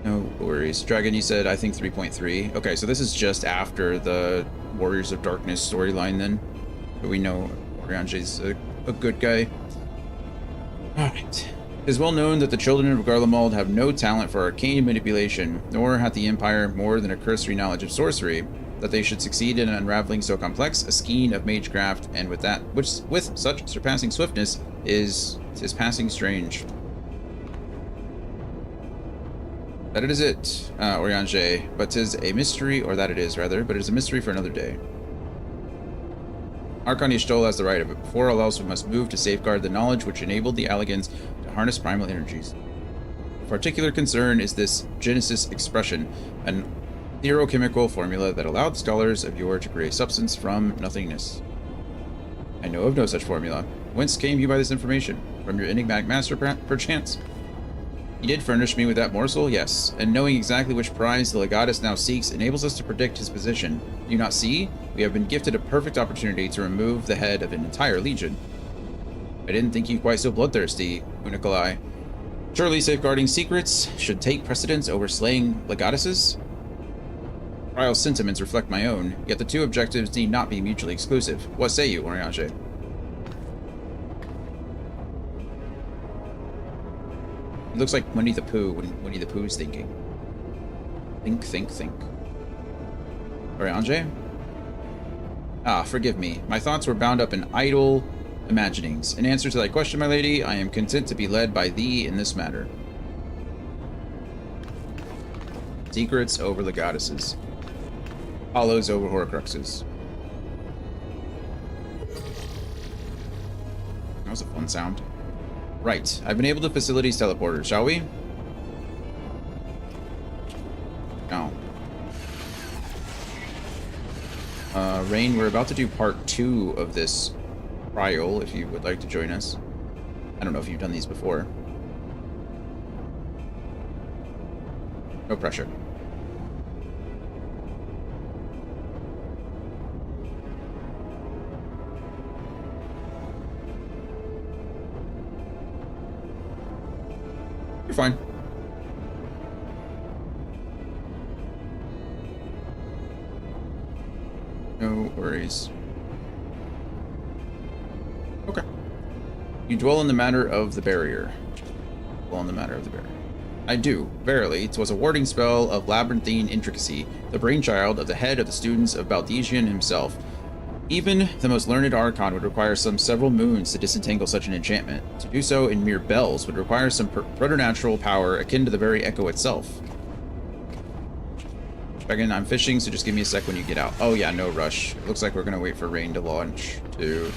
No worries. Dragon, you said, I think 3.3. Okay, so this is just after the Warriors of Darkness storyline then. But we know Urianger's a good guy. Alright. It is well known that the children of Garlemald have no talent for arcane manipulation, nor hath the Empire more than a cursory knowledge of sorcery. That they should succeed in unraveling so complex a skein of magecraft, and with such surpassing swiftness, is passing strange. That it is it, Urianger, but 'tis a mystery, or that it is, rather, but it is a mystery for another day. Archon Y'shtola has the right of it. Before all else, we must move to safeguard the knowledge which enabled the Alligans to harness primal energies. Of particular concern is this Genesis expression, an theochemical formula that allowed scholars of yore to create substance from nothingness. I know of no such formula. Whence came you by this information? From your enigmatic master, perchance? He did furnish me with that morsel, yes, and knowing exactly which prize the legatus now seeks enables us to predict his position. Do you not see? We have been gifted a perfect opportunity to remove the head of an entire legion. I didn't think you quite so bloodthirsty, Unicolai. Surely safeguarding secrets should take precedence over slaying legatuses? Trial's sentiments reflect my own, yet the two objectives need not be mutually exclusive. What say you, Oriange? It looks like Winnie the Pooh when Winnie the Pooh's thinking. Think. Oriange? Ah, forgive me. My thoughts were bound up in idle imaginings. In answer to thy question, my lady, I am content to be led by thee in this matter. Secrets over legatuses. Hollows over horcruxes. That was a fun sound. Right. I've been able to facilities teleporter, shall we? No. Rain, we're about to do part 2 of this trial, if you would like to join us. I don't know if you've done these before. No pressure. You're fine. No worries. Okay. You dwell in the matter of the barrier. Dwell in the matter of the barrier. I do. Verily, 'twas a warding spell of labyrinthine intricacy, the brainchild of the head of the students of Baldesian himself. Even the most learned archon would require some several moons to disentangle such an enchantment. To do so in mere bells would require some preternatural power akin to the very echo itself. Again, I'm fishing, so just give me a sec when you get out. Oh yeah, no rush. It looks like we're gonna wait for Rain to launch, too.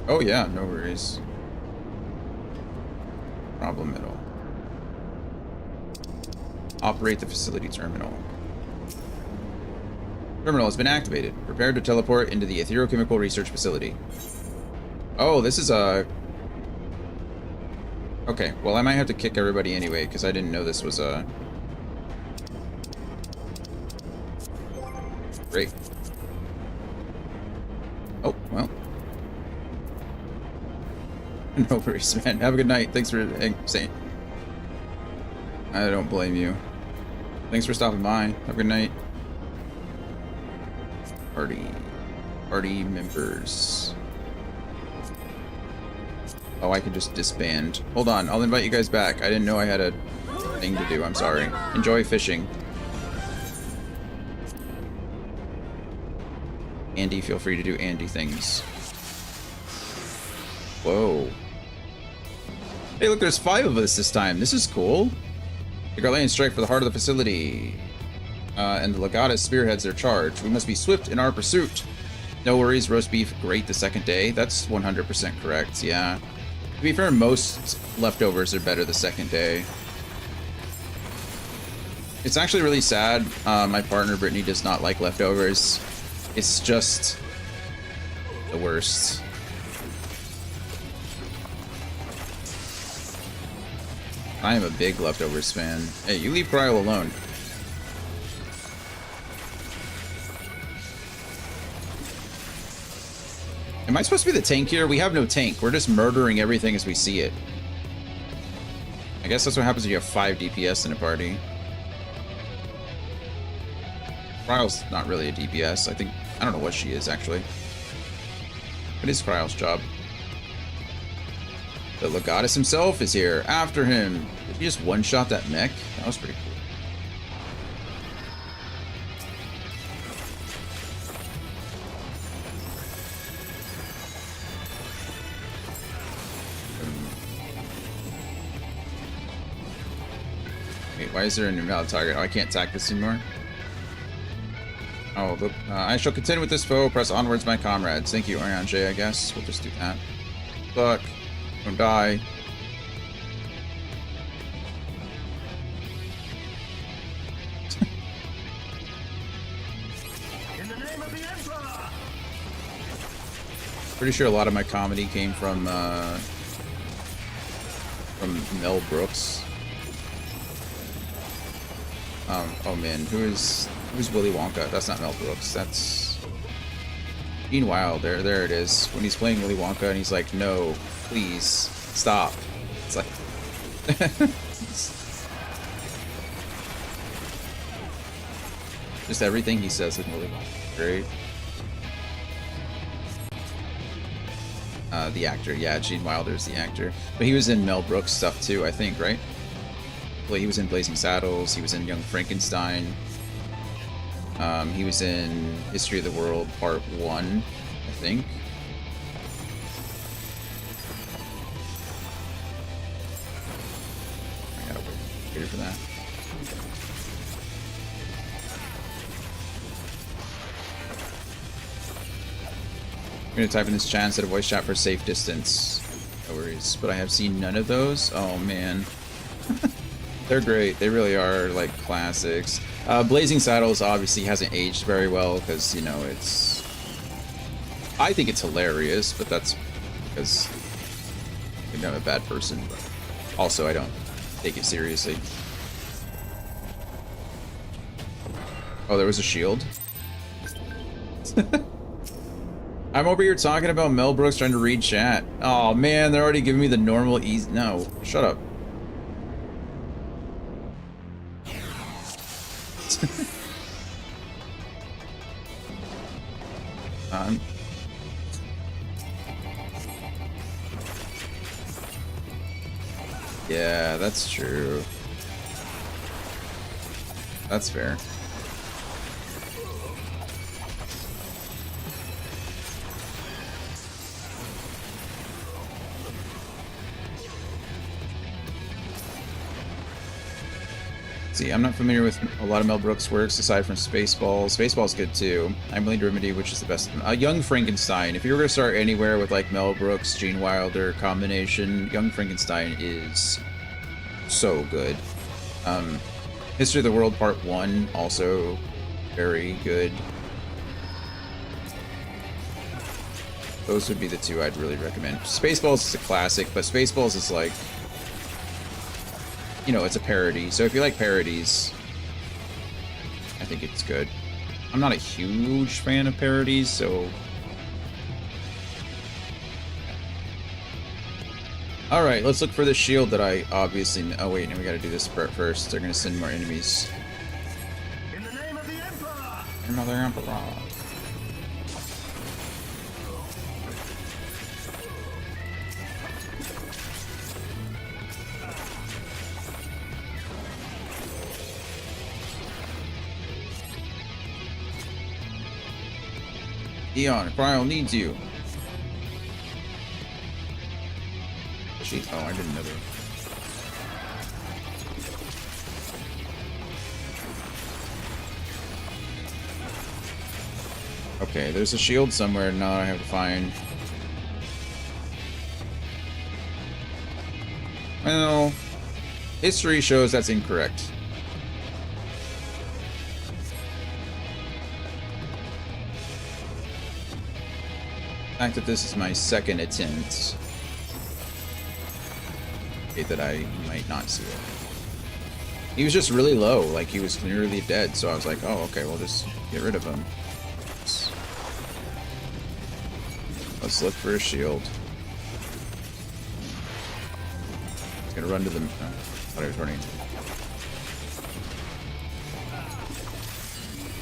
Oh yeah, no worries. Problem at all. Operate the facility terminal. Terminal has been activated. Prepare to teleport into the etherochemical research facility. Oh, this is a... Okay, well I might have to kick everybody anyway, because I didn't know this was a... Great. Oh, well. No worries, man. Have a good night. Thanks for saying... I don't blame you. Thanks for stopping by. Have a good night. Party members. Oh, I can just disband. Hold on, I'll invite you guys back. I didn't know I had a thing to do. I'm sorry. Enjoy fishing. Andy, feel free to do Andy things. Whoa. Hey, look, there's 5 of us this time. This is cool. The Garlean strike for the heart of the facility. And the legatus spearheads their charge. We must be swift in our pursuit. No worries, roast beef, great the second day. That's 100% correct, yeah. To be fair, most leftovers are better the second day. It's actually really sad. My partner, Brittany, does not like leftovers. It's just the worst. I am a big leftovers fan. Hey, you leave Cryo alone. Am I supposed to be the tank here? We have no tank. We're just murdering everything as we see it. I guess that's what happens when you have 5 DPS in a party. Cryo's not really a DPS. I don't know what she is, actually. What is Cryo's job? The legatus himself is here. After him. Did he just one-shot that mech? That was pretty cool. Wait, why is there an invalid target? Oh, I can't attack this anymore. Oh, look. I shall contend with this foe. Press onwards, my comrades. Thank you, Oriange, I guess. We'll just do that. Fuck. Don't die. Pretty sure a lot of my comedy came from Mel Brooks. Oh man, who's Willy Wonka? That's not Mel Brooks. That's Gene Wilder. There it is. When he's playing Willy Wonka and he's like, "No, please stop." It's like just everything he says in Willy Wonka. Great. The actor, yeah, Gene Wilder's the actor, but he was in Mel Brooks stuff too, I think, right? Well, he was in Blazing Saddles. He was in Young Frankenstein. He was in History of the World Part 1, I think. I gotta wait for that. I'm gonna type in this chat instead of voice chat for safe distance. No worries. But I have seen none of those. Oh man. They're great. They really are like classics. Blazing Saddles obviously hasn't aged very well because, you know, it's... I think it's hilarious, but that's because I think I'm a bad person. But also, I don't take it seriously. Oh, there was a shield? I'm over here talking about Mel Brooks trying to read chat. Oh man, they're already giving me the normal easy. No, shut up. Yeah, that's true. That's fair. See, I'm not familiar with a lot of Mel Brooks' works aside from Spaceballs. Spaceballs good too. I'm Willing to Remedy, which is the best. Young Frankenstein. If you were going to start anywhere with like Mel Brooks, Gene Wilder combination, Young Frankenstein is so good. History of the World Part 1 also very good. Those would be the two I'd really recommend. Spaceballs is a classic, but Spaceballs is like, you know, it's a parody. So if you like parodies, I think it's good. I'm not a huge fan of parodies, so... Alright, let's look for the shield that I obviously... Oh wait, no, we gotta do this part first. They're gonna send more enemies. In the name of the Emperor! Another Emperor. Eon, Cryo needs you. She, oh, I didn't know that. Okay, there's a shield somewhere now I have to find. Well, history shows that's incorrect. The fact that this is my second attempt, that I might not see it. He was just really low, like he was nearly dead, so I was like, oh, okay, we'll just get rid of him. Let's look for a shield. He's gonna run to the... Oh, I thought he was running.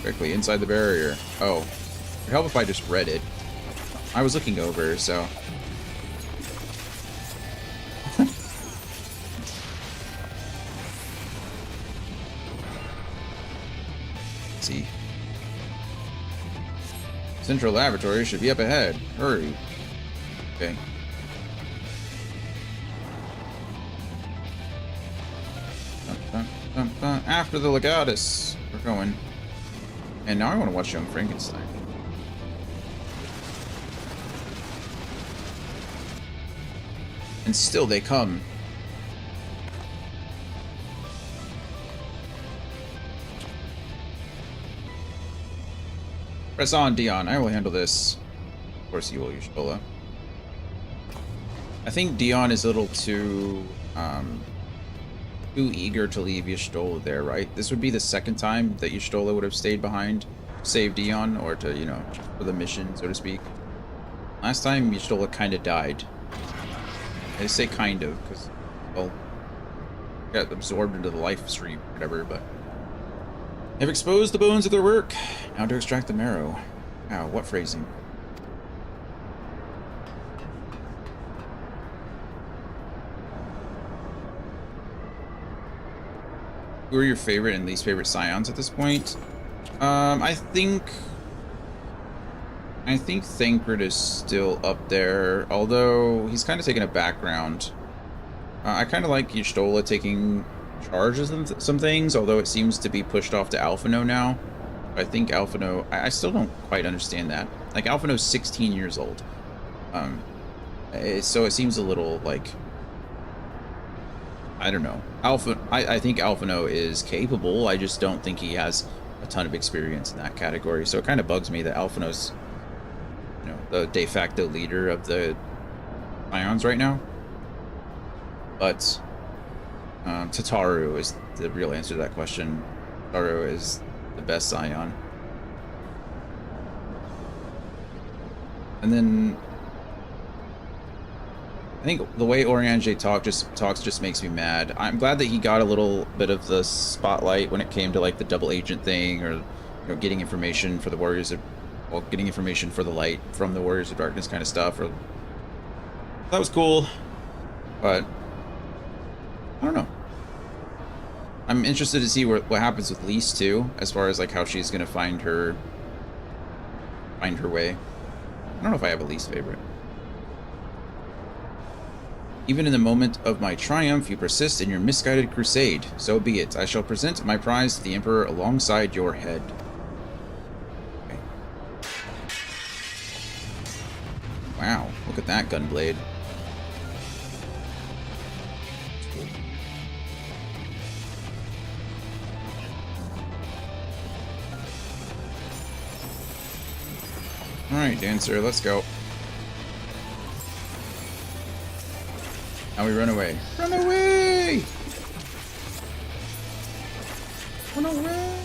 Quickly, inside the barrier. Oh. It'd help if I just read it. I was looking over, so... See. Central Laboratory should be up ahead. Hurry. Okay. After the Legatus. We're going. And now I want to watch Young Frankenstein. And still they come. Press on, Dion. I will handle this. Of course you will, Y'shtola. I think Dion is a little too eager to leave Y'shtola there, right? This would be the second time that Y'shtola would have stayed behind to save Dion, or to, you know, for the mission, so to speak. Last time Y'shtola kind of died. I say kind of, because, well, got absorbed into the life stream, whatever, but... They've exposed the bones of their work. Now to extract the marrow. Wow, what phrasing? Who are your favorite and least favorite Scions at this point? I think Thancred is still up there, although he's kind of taken a background. I kind of like Y'shtola taking charge of some things, although it seems to be pushed off to Alphino now. I think Alphino, I still don't quite understand that. Like, Alphino's 16 years old. So it seems a little like, I don't know. I think Alphino is capable. I just don't think he has a ton of experience in that category. So it kind of bugs me that Alphino's, you know, the de facto leader of the Scions right now. But Tataru is the real answer to that question. Tataru is the best Scion. And then I think the way Oriange talks just makes me mad. I'm glad that he got a little bit of the spotlight when it came to like the double agent thing, or, you know, getting information for the Warriors of, well, getting information for the light from the Warriors of Darkness kind of stuff. Or that was cool, but I don't know. I'm interested to see what happens with Lise too, as far as like how she's gonna find her way. I don't know if I have a least favorite. Even in the moment of my triumph, you persist in your misguided crusade. So be it. I shall present my prize to the Emperor alongside your head. Okay. Wow, look at that gunblade. Alright, Dancer, let's go. Now we run away. Run away! Run away!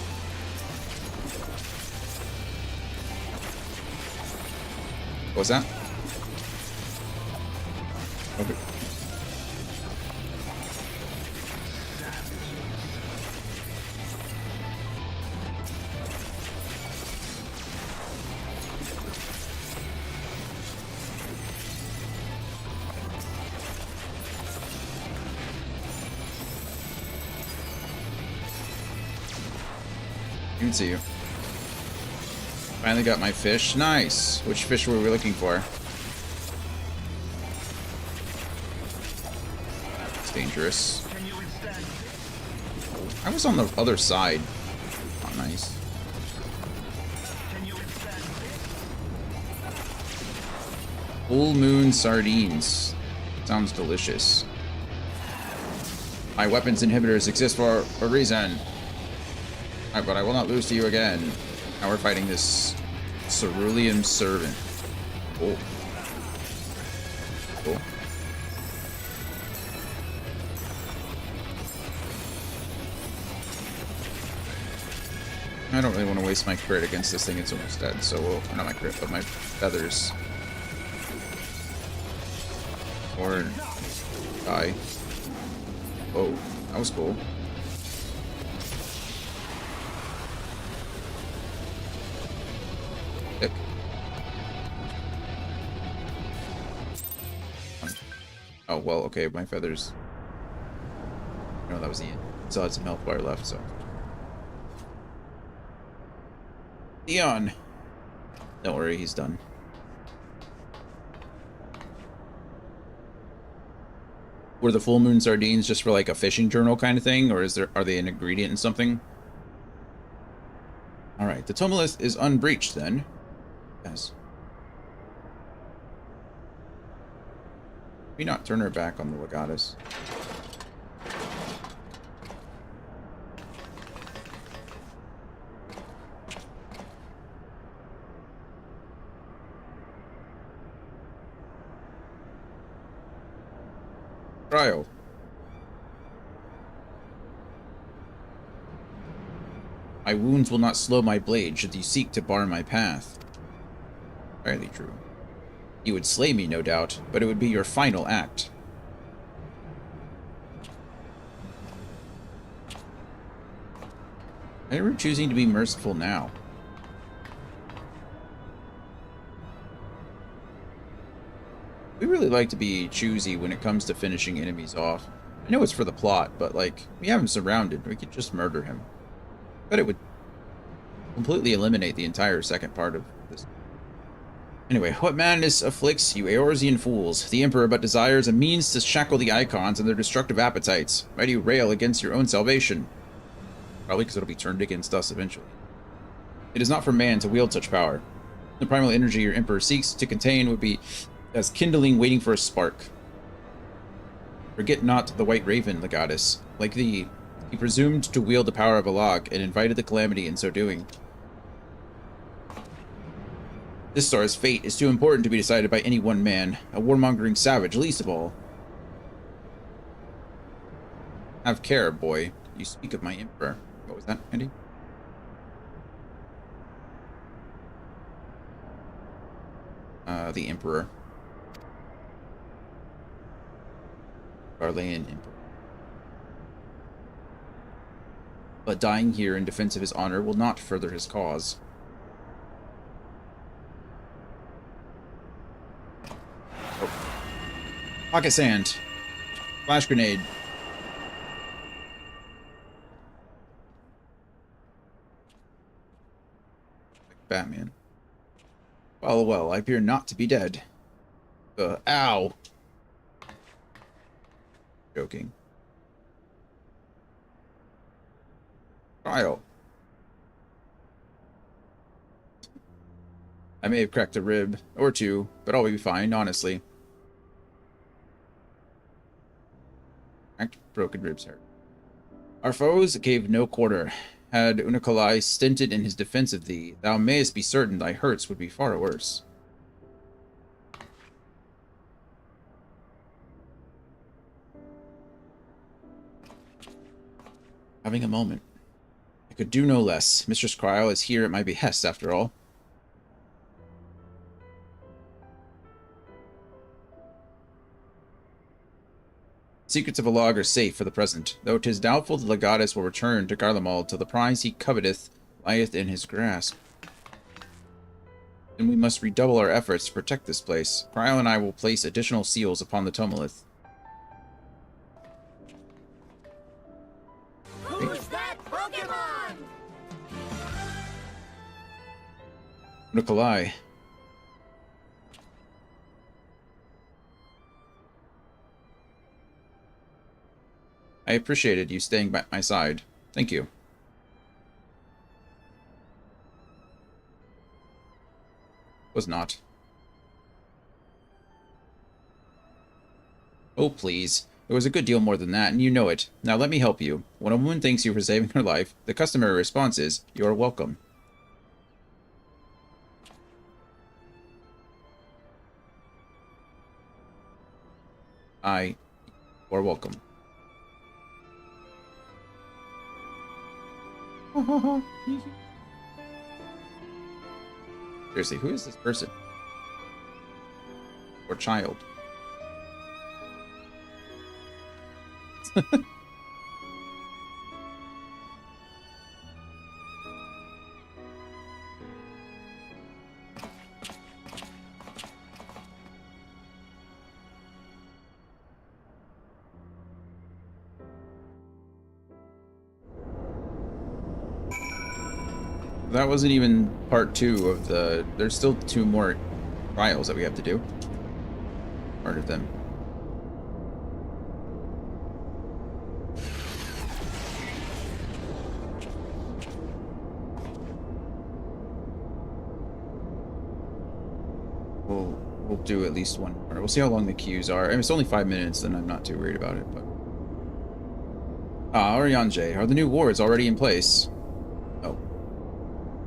What was that? Okay. I can see you. Finally got my fish. Nice. Which fish were we looking for? It's dangerous. I was on the other side. Oh, nice. Full moon sardines. Sounds delicious. My weapons inhibitors exist for a reason. But I will not lose to you again. Now we're fighting this Cerulean Servant. Cool. Cool. I don't really want to waste my crit against this thing. It's almost dead, so we'll... Not my crit, but my feathers. Or... die. Oh, that was cool. Oh, well, okay, my feathers... No, that was the end. Still had some health bar left, so... Leon! Don't worry, he's done. Were the full moon sardines just for like a fishing journal kind of thing, or are they an ingredient in something? Alright, the tumulus is unbreached then. Yes. Maybe not turn her back on the Legatus. My wounds will not slow my blade should you seek to bar my path. Entirely true. You would slay me, no doubt, but it would be your final act. Why are we choosing to be merciful now? We really like to be choosy when it comes to finishing enemies off. I know it's for the plot, but like, we have him surrounded. We could just murder him. But it would completely eliminate the entire second part of this. Anyway, what madness afflicts you Eorzean fools? The Emperor but desires a means to shackle the Icons and their destructive appetites. Why do you rail against your own salvation? Probably because it'll be turned against us eventually. It is not for man to wield such power. The primal energy your Emperor seeks to contain would be as kindling waiting for a spark. Forget not the White Raven, Legatus. Like thee, he presumed to wield the power of Alag and invited the calamity in so doing. This star's fate is too important to be decided by any one man, a warmongering savage least of all. Have care, boy. You speak of my Emperor. What was that, Andy? The Emperor. Garlean Emperor. But dying here in defense of his honor will not further his cause. Oh. Pocket sand. Flash grenade. Like Batman. Well, well, I appear not to be dead. Ow! Joking. Kyle. I may have cracked a rib or two, but I'll be fine, honestly. Cracked, broken ribs hurt. Our foes gave no quarter. Had Unikalai stinted in his defense of thee, thou mayest be certain thy hurts would be far worse. Having a moment. I could do no less. Mistress Cryle is here at my behest, after all. Secrets of Alag are safe for the present, though 'tis doubtful the Legatus will return to Garlemald till the prize he coveteth lieth in his grasp. Then we must redouble our efforts to protect this place. Cryle and I will place additional seals upon the Tomolith. Who's that Pokemon? Nikolai. I appreciated you staying by my side. Thank you. Was not. Oh, please. It was a good deal more than that, and you know it. Now let me help you. When a woman thanks you for saving her life, the customary response is, "You are welcome." You are welcome. Seriously, who is this person? Or child? That wasn't even part 2 of the... There's still 2 more trials that we have to do. Part of them. We'll do at least one more. We'll see how long the queues are. I mean, it's only 5 minutes, then I'm not too worried about it. But Arianje, are the new wards already in place? Oh.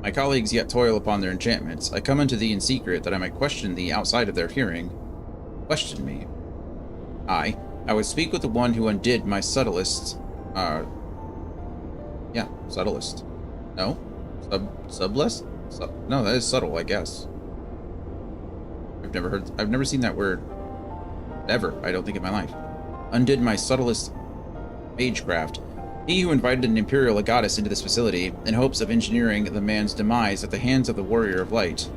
My colleagues yet toil upon their enchantments. I come unto thee in secret, that I might question thee outside of their hearing. Question me. I would speak with the one who undid my subtlest, subtlest. No? Subless? No, that is subtle, I guess. I've never seen that word. Ever, I don't think, in my life. Undid my subtlest magecraft. He who invited an Imperial Legatus into this facility in hopes of engineering the man's demise at the hands of the Warrior of Light.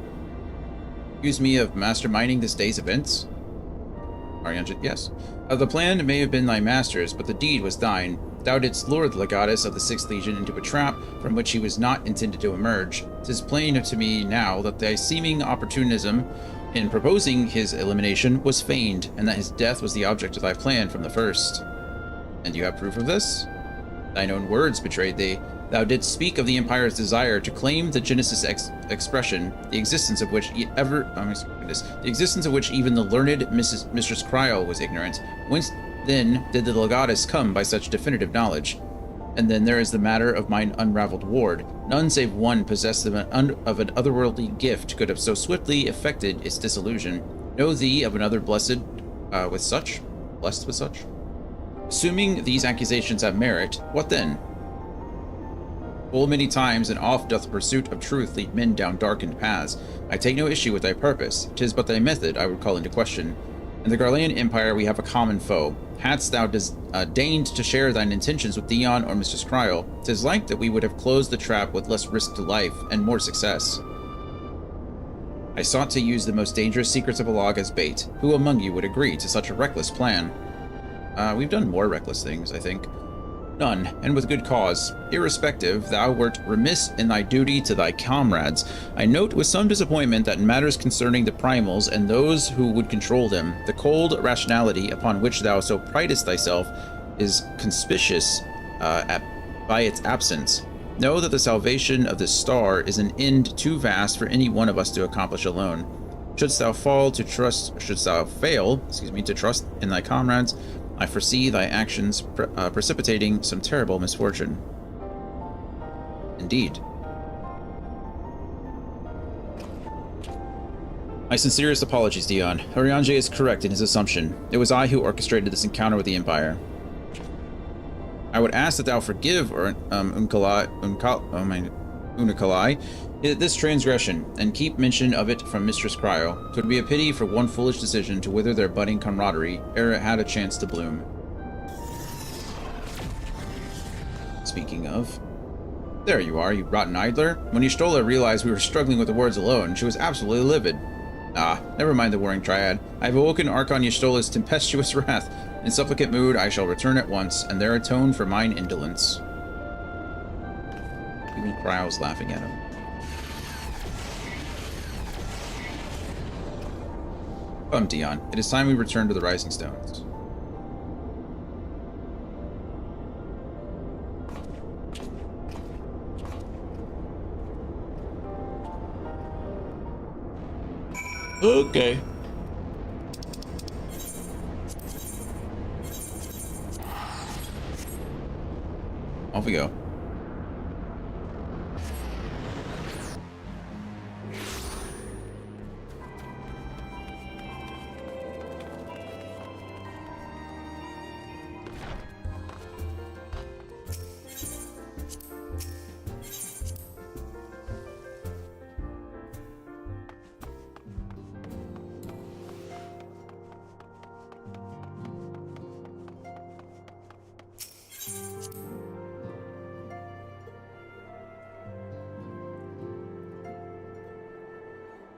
Accuse me of masterminding this day's events? Ariange, yes. The plan may have been thy master's, but the deed was thine. Thou didst lure the Legatus of the 6th Legion into a trap from which he was not intended to emerge. 'Tis plain to me now that thy seeming opportunism in proposing his elimination was feigned, and that his death was the object of thy plan from the first. And you have proof of this? Thine own words betrayed thee. Thou didst speak of the Empire's desire to claim the Genesis expression, the existence of which even the learned Mistress Cryo was ignorant. Whence then did the Legatus come by such definitive knowledge? And then there is the matter of mine unraveled ward. None save one possessed of an otherworldly gift could have so swiftly effected its dissolution. Know thee of another blessed with such? Assuming these accusations have merit, what then? Full many times and oft doth the pursuit of truth lead men down darkened paths. I take no issue with thy purpose. 'Tis but thy method I would call into question. In the Garlean Empire we have a common foe. Hadst thou deigned to share thine intentions with Dion or Mistress Cryo, 'tis like that we would have closed the trap with less risk to life and more success. I sought to use the most dangerous secrets of a log as bait. Who among you would agree to such a reckless plan? We've done more reckless things, I think. None, and with good cause. Irrespective, thou wert remiss in thy duty to thy comrades. I note with some disappointment that in matters concerning the primals and those who would control them, the cold rationality upon which thou so pridest thyself is conspicuous by its absence. Know that the salvation of this star is an end too vast for any one of us to accomplish alone. Shouldst thou fail to trust in thy comrades, I foresee thy actions precipitating some terrible misfortune. Indeed. My sincerest apologies, Dion. Ariange is correct in his assumption. It was I who orchestrated this encounter with the Empire. I would ask that thou forgive Unakalai this transgression, and keep mention of it from Mistress Cryo. 'Twould be a pity for one foolish decision to wither their budding camaraderie ere it had a chance to bloom. Speaking of... There you are, you rotten idler. When Y'shtola realized we were struggling with the words alone, she was absolutely livid. Ah, never mind the warring Triad. I have awoken Archon Y'shtola's tempestuous wrath. In supplicant mood, I shall return at once, and there atone for mine indolence. Even Cryo's laughing at him. Come, Dion. It is time we return to the Rising Stones. Okay. Off we go.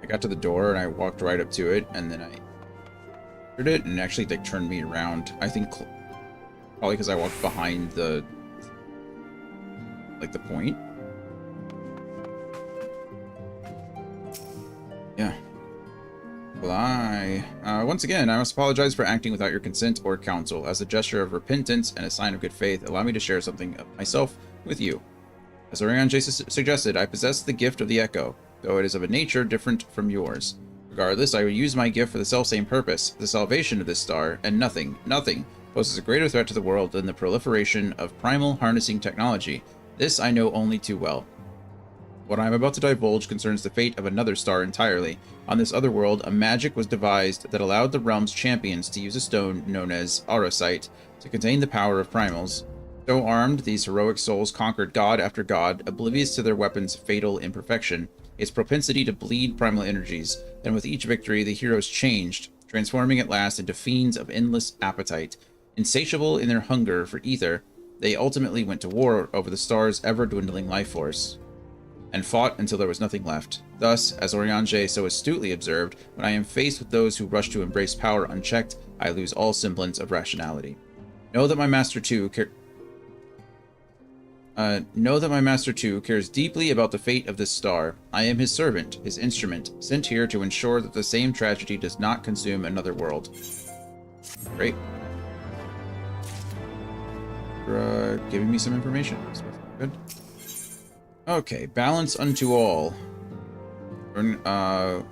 I got to the door and I walked right up to it, and then I entered it and actually like turned me around. I think probably because I walked behind the the point. Yeah. Well, once again, I must apologize for acting without your consent or counsel. As a gesture of repentance and a sign of good faith, allow me to share something of myself with you. As Ariange suggested, I possess the gift of the Echo, though it is of a nature different from yours. Regardless, I will use my gift for the selfsame purpose, the salvation of this star, and nothing poses a greater threat to the world than the proliferation of primal harnessing technology. This I know only too well. What I am about to divulge concerns the fate of another star entirely. On this other world, a magic was devised that allowed the realm's champions to use a stone known as Aurosite to contain the power of primals. So armed, these heroic souls conquered god after god, oblivious to their weapons' fatal imperfection, its propensity to bleed primal energies, and with each victory the heroes changed, transforming at last into fiends of endless appetite. Insatiable in their hunger for ether, they ultimately went to war over the star's ever-dwindling life force, and fought until there was nothing left. Thus, as Oriange so astutely observed, when I am faced with those who rush to embrace power unchecked, I lose all semblance of rationality. Know that my Master too cares deeply about the fate of this star. I am his servant, his instrument, sent here to ensure that the same tragedy does not consume another world. Great. For giving me some information. Good. Okay, balance unto all. Unukalai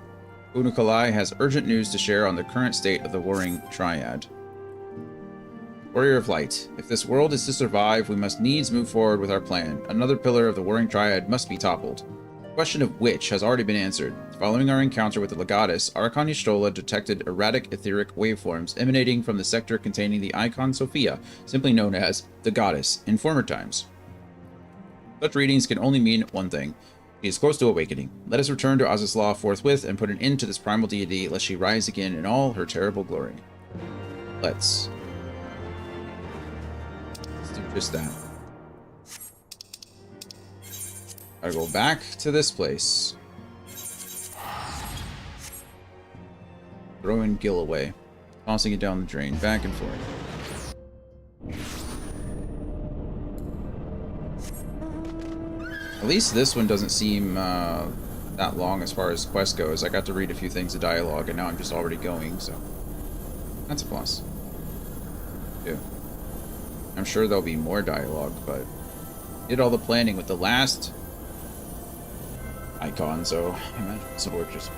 has urgent news to share on the current state of the warring Triad. Warrior of Light, if this world is to survive, we must needs move forward with our plan. Another pillar of the warring Triad must be toppled. The question of which has already been answered. Following our encounter with the Legatus, Archon Y'shtola detected erratic etheric waveforms emanating from the sector containing the icon Sophia, simply known as the Goddess, in former times. Such readings can only mean one thing. She is close to awakening. Let us return to Azaslaw forthwith and put an end to this primal deity, lest she rise again in all her terrible glory. Let's do just that. Gotta go back to this place. Throwing Gil away. Tossing it down the drain. Back and forth. At least this one doesn't seem that long as far as quest goes. I got to read a few things of dialogue, and now I'm just already going, so that's a plus. Yeah. I'm sure there'll be more dialogue, but did all the planning with the last icon, so I imagine this will work just.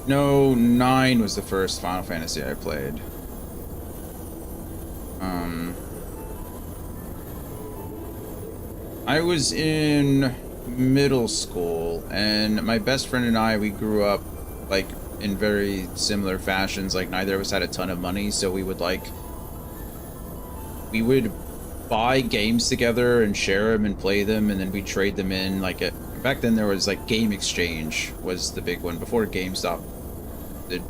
No, 9 was the first Final Fantasy I played. I was in middle school, and my best friend and I, we grew up, like, in very similar fashions. Like, neither of us had a ton of money, so we would buy games together and share them and play them, and then we'd trade them in. Like, back then there was, like, Game Exchange was the big one, before GameStop did.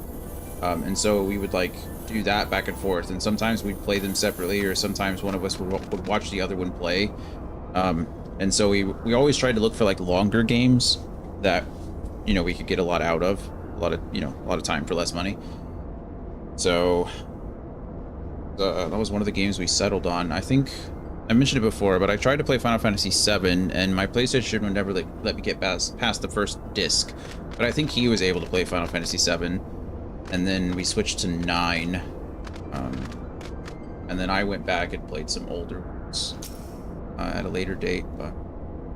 And so we would, like, do that back and forth, and sometimes we'd play them separately, or sometimes one of us would watch the other one play. And so we always tried to look for, like, longer games that, you know, we could get a lot out of, a lot of time for less money. So that was one of the games we settled on. I think I mentioned it before, but I tried to play Final Fantasy VII, and my PlayStation would never let me get past the first disc. But I think he was able to play Final Fantasy VII, and then we switched to 9. And then I went back and played some older ones at a later date, but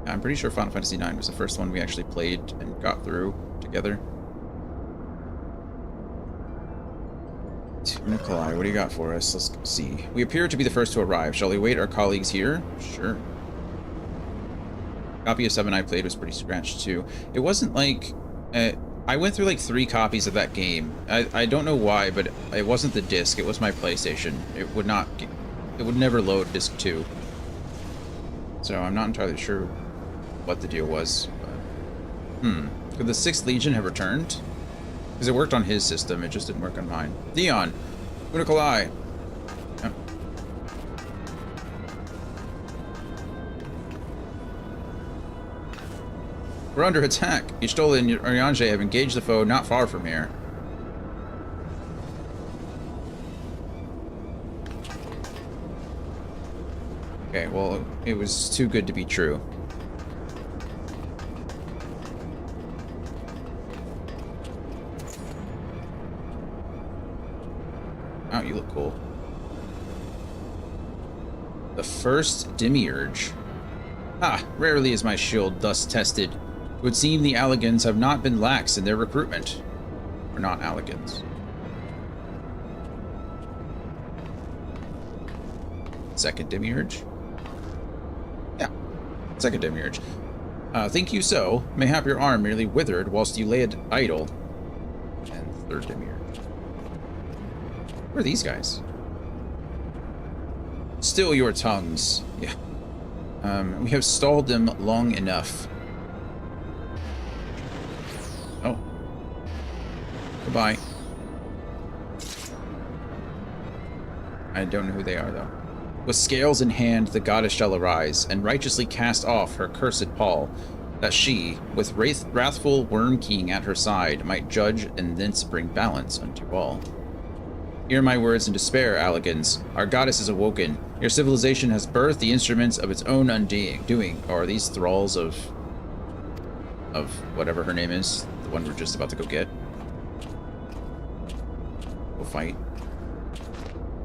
I'm pretty sure Final Fantasy IX was the first one we actually played and got through together. Nikolai, what do you got for us? Let's see. We appear to be the first to arrive. Shall we wait our colleagues here? Sure. Copy of 7 I played was pretty scratched too. It wasn't like... I went through like 3 copies of that game. I don't know why, but it wasn't the disc. It was my PlayStation. It would never load disc 2. So I'm not entirely sure what the deal was. But, could the 6th Legion have returned? Because it worked on his system, it just didn't work on mine. Dion! Unikalai! Oh. We're under attack. Y'shtola and Oriange have engaged the foe not far from here. Okay, well, it was too good to be true. Oh, you look cool. The first Demiurge. Ah, rarely is my shield thus tested. It would seem the Alligans have not been lax in their recruitment. Or not Alligans. Second Demiurge. Second demiurge. Think you so? Mayhap your arm merely withered whilst you lay it idle. And third demiurge. Who are these guys? Still your tongues. Yeah. We have stalled them long enough. Oh. Goodbye. I don't know who they are, though. With scales in hand, the goddess shall arise, and righteously cast off her cursed pall, that she, with wrathful worm-king at her side, might judge and thence bring balance unto all. Hear my words in despair, Alligans. Our goddess is awoken. Your civilization has birthed the instruments of its own undoing. Or are these thralls of whatever her name is? The one we're just about to go get. We'll fight.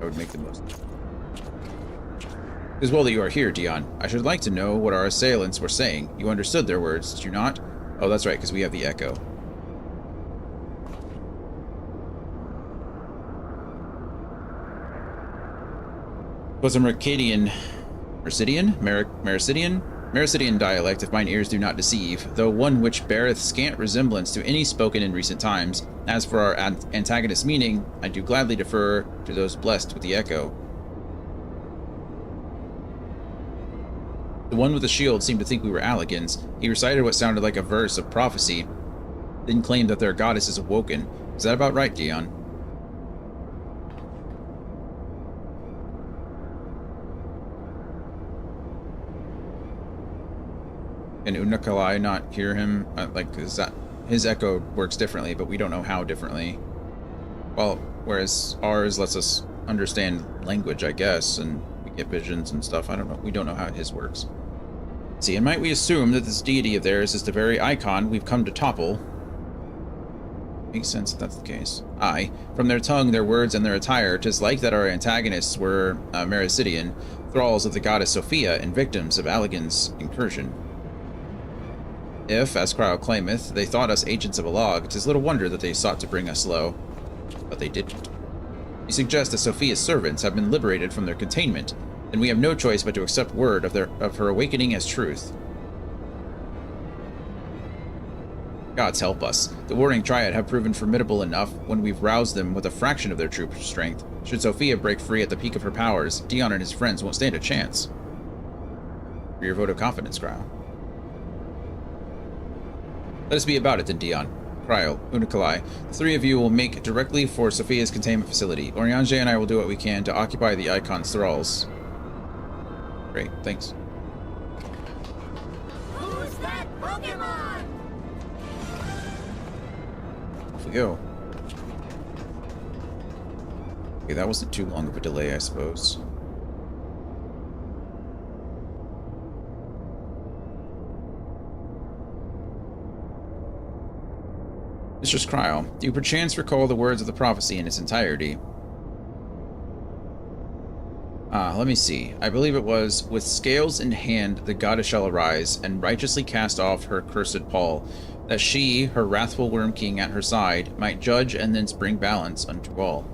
I would make the most. It is well that you are here, Dion. I should like to know what our assailants were saying. You understood their words, did you not? Oh, that's right, because we have the echo. Was a Mercidian dialect, if mine ears do not deceive, though one which beareth scant resemblance to any spoken in recent times. As for our antagonist's meaning, I do gladly defer to those blessed with the echo. The one with the shield seemed to think we were Alligans. He recited what sounded like a verse of prophecy, then claimed that their goddess is awoken. Is that about right, Dion? Can Unakalai not hear him? Is that his echo works differently, but we don't know how differently. Well, whereas ours lets us understand language, I guess, and we get visions and stuff. I don't know. We don't know how his works. See, and might we assume that this deity of theirs is the very icon we've come to topple? Makes sense if that's the case. Aye, from their tongue, their words, and their attire, 'tis like that our antagonists were Mericidian, thralls of the goddess Sophia, and victims of Alligan's incursion. If, as Cryo claimeth, they thought us agents of Alag, 'tis little wonder that they sought to bring us low. But they didn't. You suggest that Sophia's servants have been liberated from their containment, and we have no choice but to accept word of her awakening as truth. Gods help us. The warring Triad have proven formidable enough when we've roused them with a fraction of their true strength. Should Sophia break free at the peak of her powers, Dion and his friends won't stand a chance. For your vote of confidence, Cryo. Let us be about it then, Dion. Cryo, Unakalai, the three of you will make directly for Sophia's containment facility. Oriange and I will do what we can to occupy the Icon's thralls. Great, thanks. Who's that Pokemon? Off we go. Okay, that wasn't too long of a delay, I suppose. Mistress Cryo, do you perchance recall the words of the prophecy in its entirety? Let me see. I believe it was, with scales in hand the goddess shall arise, and righteously cast off her cursed pall, that she, her wrathful worm king at her side, might judge and thence bring balance unto all.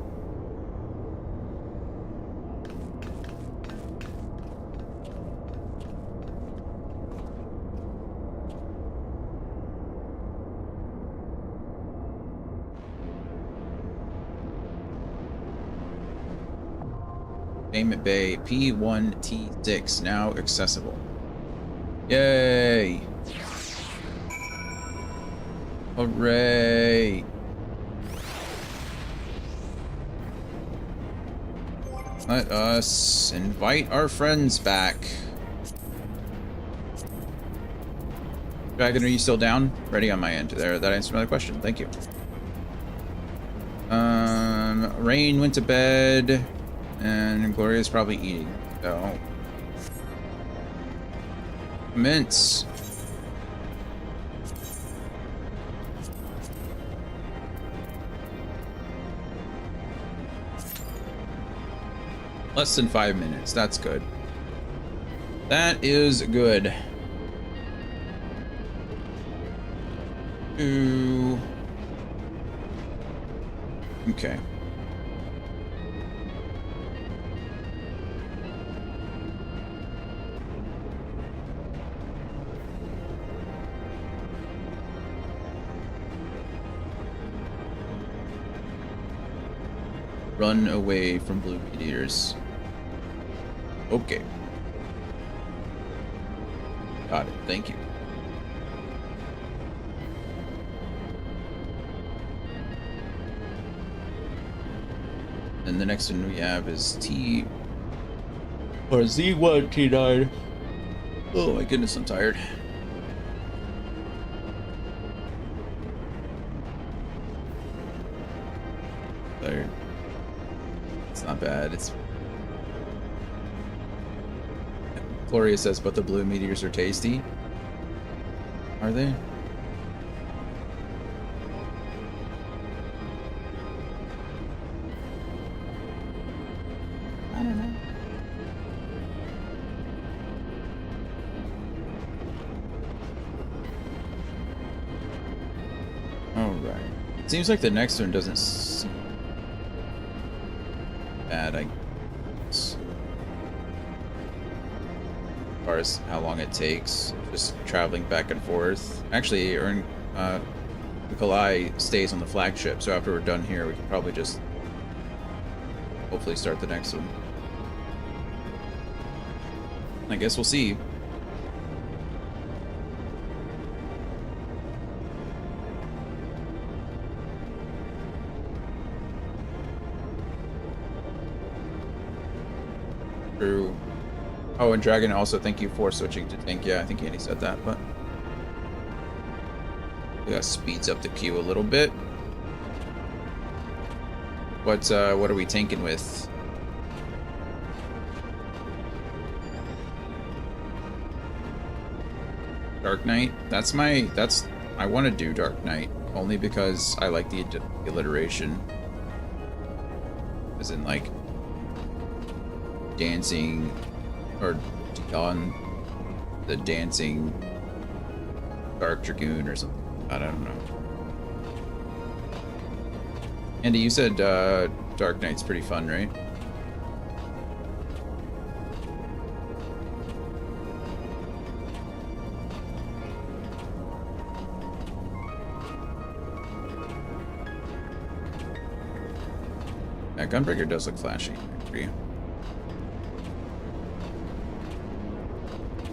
Containment Bay P1T6 now accessible. Yay! Hooray! Let us invite our friends back. Dragon, are you still down? Ready on my end. There, that answered my question. Thank you. Rain went to bed. And Gloria's probably eating, so... Mince! Less than 5 minutes, that's good. That is good. Ooh. Okay. Run away from blue meteors. Okay. Got it. Thank you. And the next one we have is T or Z1T9. Oh my goodness, I'm tired. Tired. It's not bad. It's Gloria says, but the blue meteors are tasty. Are they? I don't know. Alright. It seems like the next one doesn't seem bad, I guess. As far as how long it takes, just traveling back and forth. Actually, Nikolai stays on the flagship, so after we're done here, we can probably just hopefully start the next one. I guess we'll see. True. Oh, and Dragon, also thank you for switching to tank. Yeah, I think Andy said that, but yeah, speeds up the queue a little bit. What are we tanking with? Dark Knight. I want to do Dark Knight only because I like the alliteration, as in like dancing, or on the dancing Dark Dragoon or something. I don't know. Andy, you said Dark Knight's pretty fun, right? Yeah, Gunbreaker does look flashy. For you.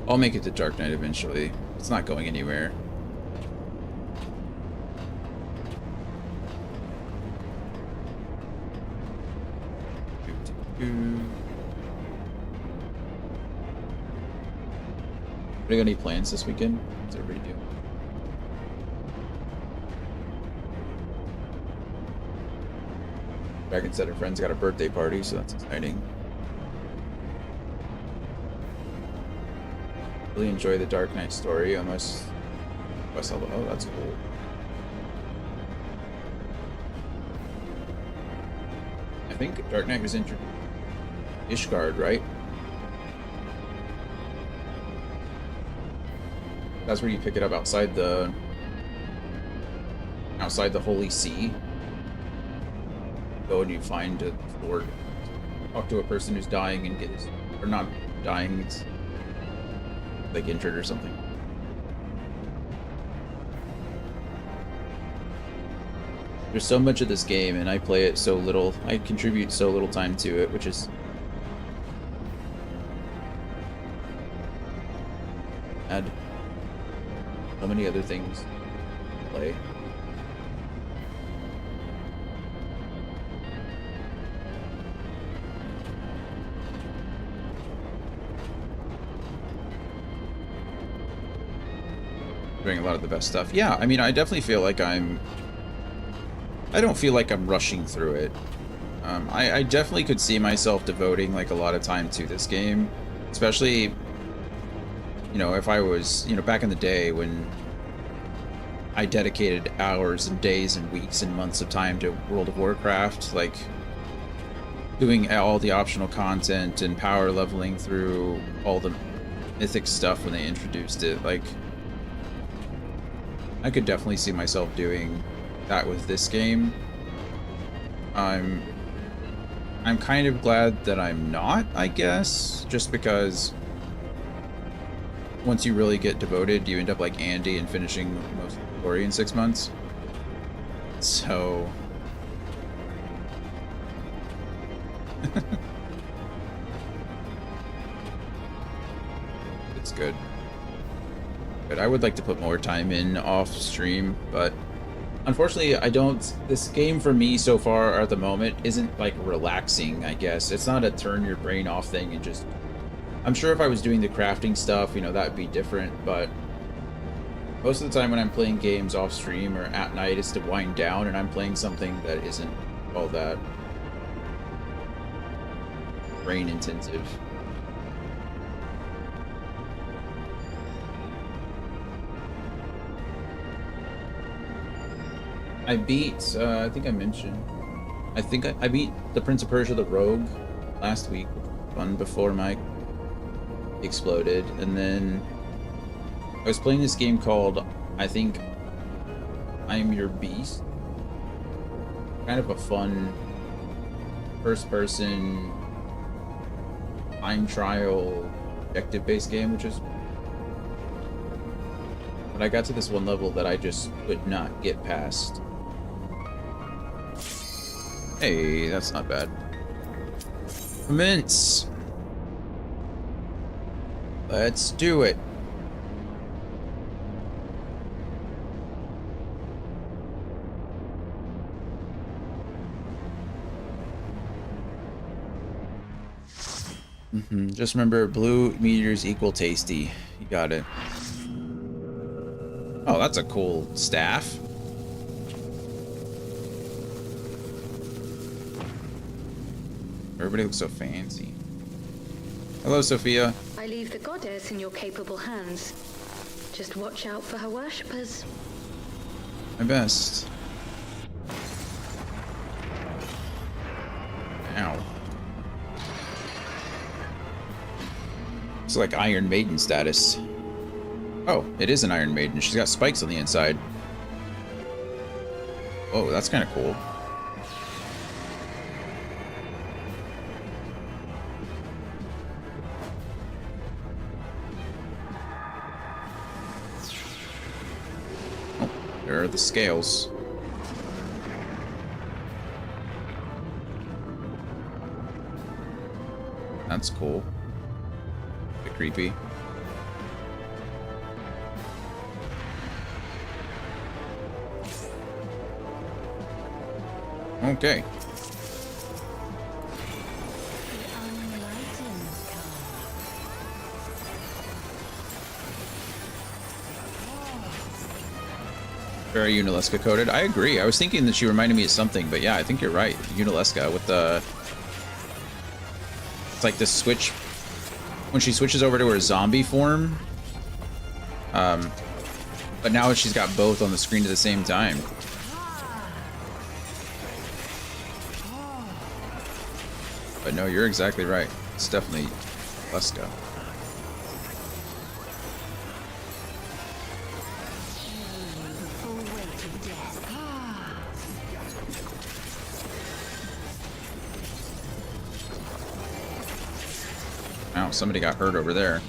I'll make it to Dark Knight eventually. It's not going anywhere. Anybody got any plans this weekend? What's everybody do? Dragon said her friend's got a birthday party, so that's exciting. Really enjoy the Dark Knight story, unless oh, that's cool. I think Dark Knight was introduced Ishgard, right? That's where you pick it up outside the Holy See. Go and you find a lord, talk to a person who's dying and get his, or not dying, it's like injured or something. There's so much of this game and I play it so little. I contribute so little time to it, which is sad. So many other things to play. Doing a lot of the best stuff. Yeah, I mean, I definitely feel like I don't feel like I'm rushing through it. I definitely could see myself devoting like a lot of time to this game, especially, you know, if I was, you know, back in the day when I dedicated hours and days and weeks and months of time to World of Warcraft, like doing all the optional content and power leveling through all the mythic stuff when they introduced it. Like, I could definitely see myself doing that with this game. I'm kind of glad that I'm not, I guess, just because once you really get devoted, you end up like Andy and finishing most of the story in 6 months. So It's good. But I would like to put more time in off stream, but unfortunately I don't. This game for me so far at the moment isn't like relaxing, I guess. It's not a turn your brain off thing and just, I'm sure if I was doing the crafting stuff, you know, that'd be different, but most of the time when I'm playing games off stream or at night, it's to wind down, and I'm playing something that isn't all that brain intensive. I beat, I think I mentioned, I beat the Prince of Persia: The Rogue last week, fun before my exploded, and then I was playing this game called, I think, I Am Your Beast. Kind of a fun first-person time trial objective-based game, which is. But I got to this one level that I just could not get past. Hey, that's not bad. Commence. Let's do it. Just remember, blue meteors equal tasty. You got it. Oh, that's a cool staff. Everybody looks so fancy. Hello, Sophia. I leave the goddess in your capable hands. Just watch out for her worshippers. My best. Ow. It's like Iron Maiden status. Oh, it is an Iron Maiden. She's got spikes on the inside. Oh, that's kind of cool. Oh, there are the scales. That's cool. A bit creepy. Okay. Very Unalesca coded. I agree. I was thinking that she reminded me of something, but yeah, I think you're right. Unalesca with the... It's like this switch... When she switches over to her zombie form. But now she's got both on the screen at the same time. But no, you're exactly right. It's definitely Leska. Wow, somebody got hurt over there.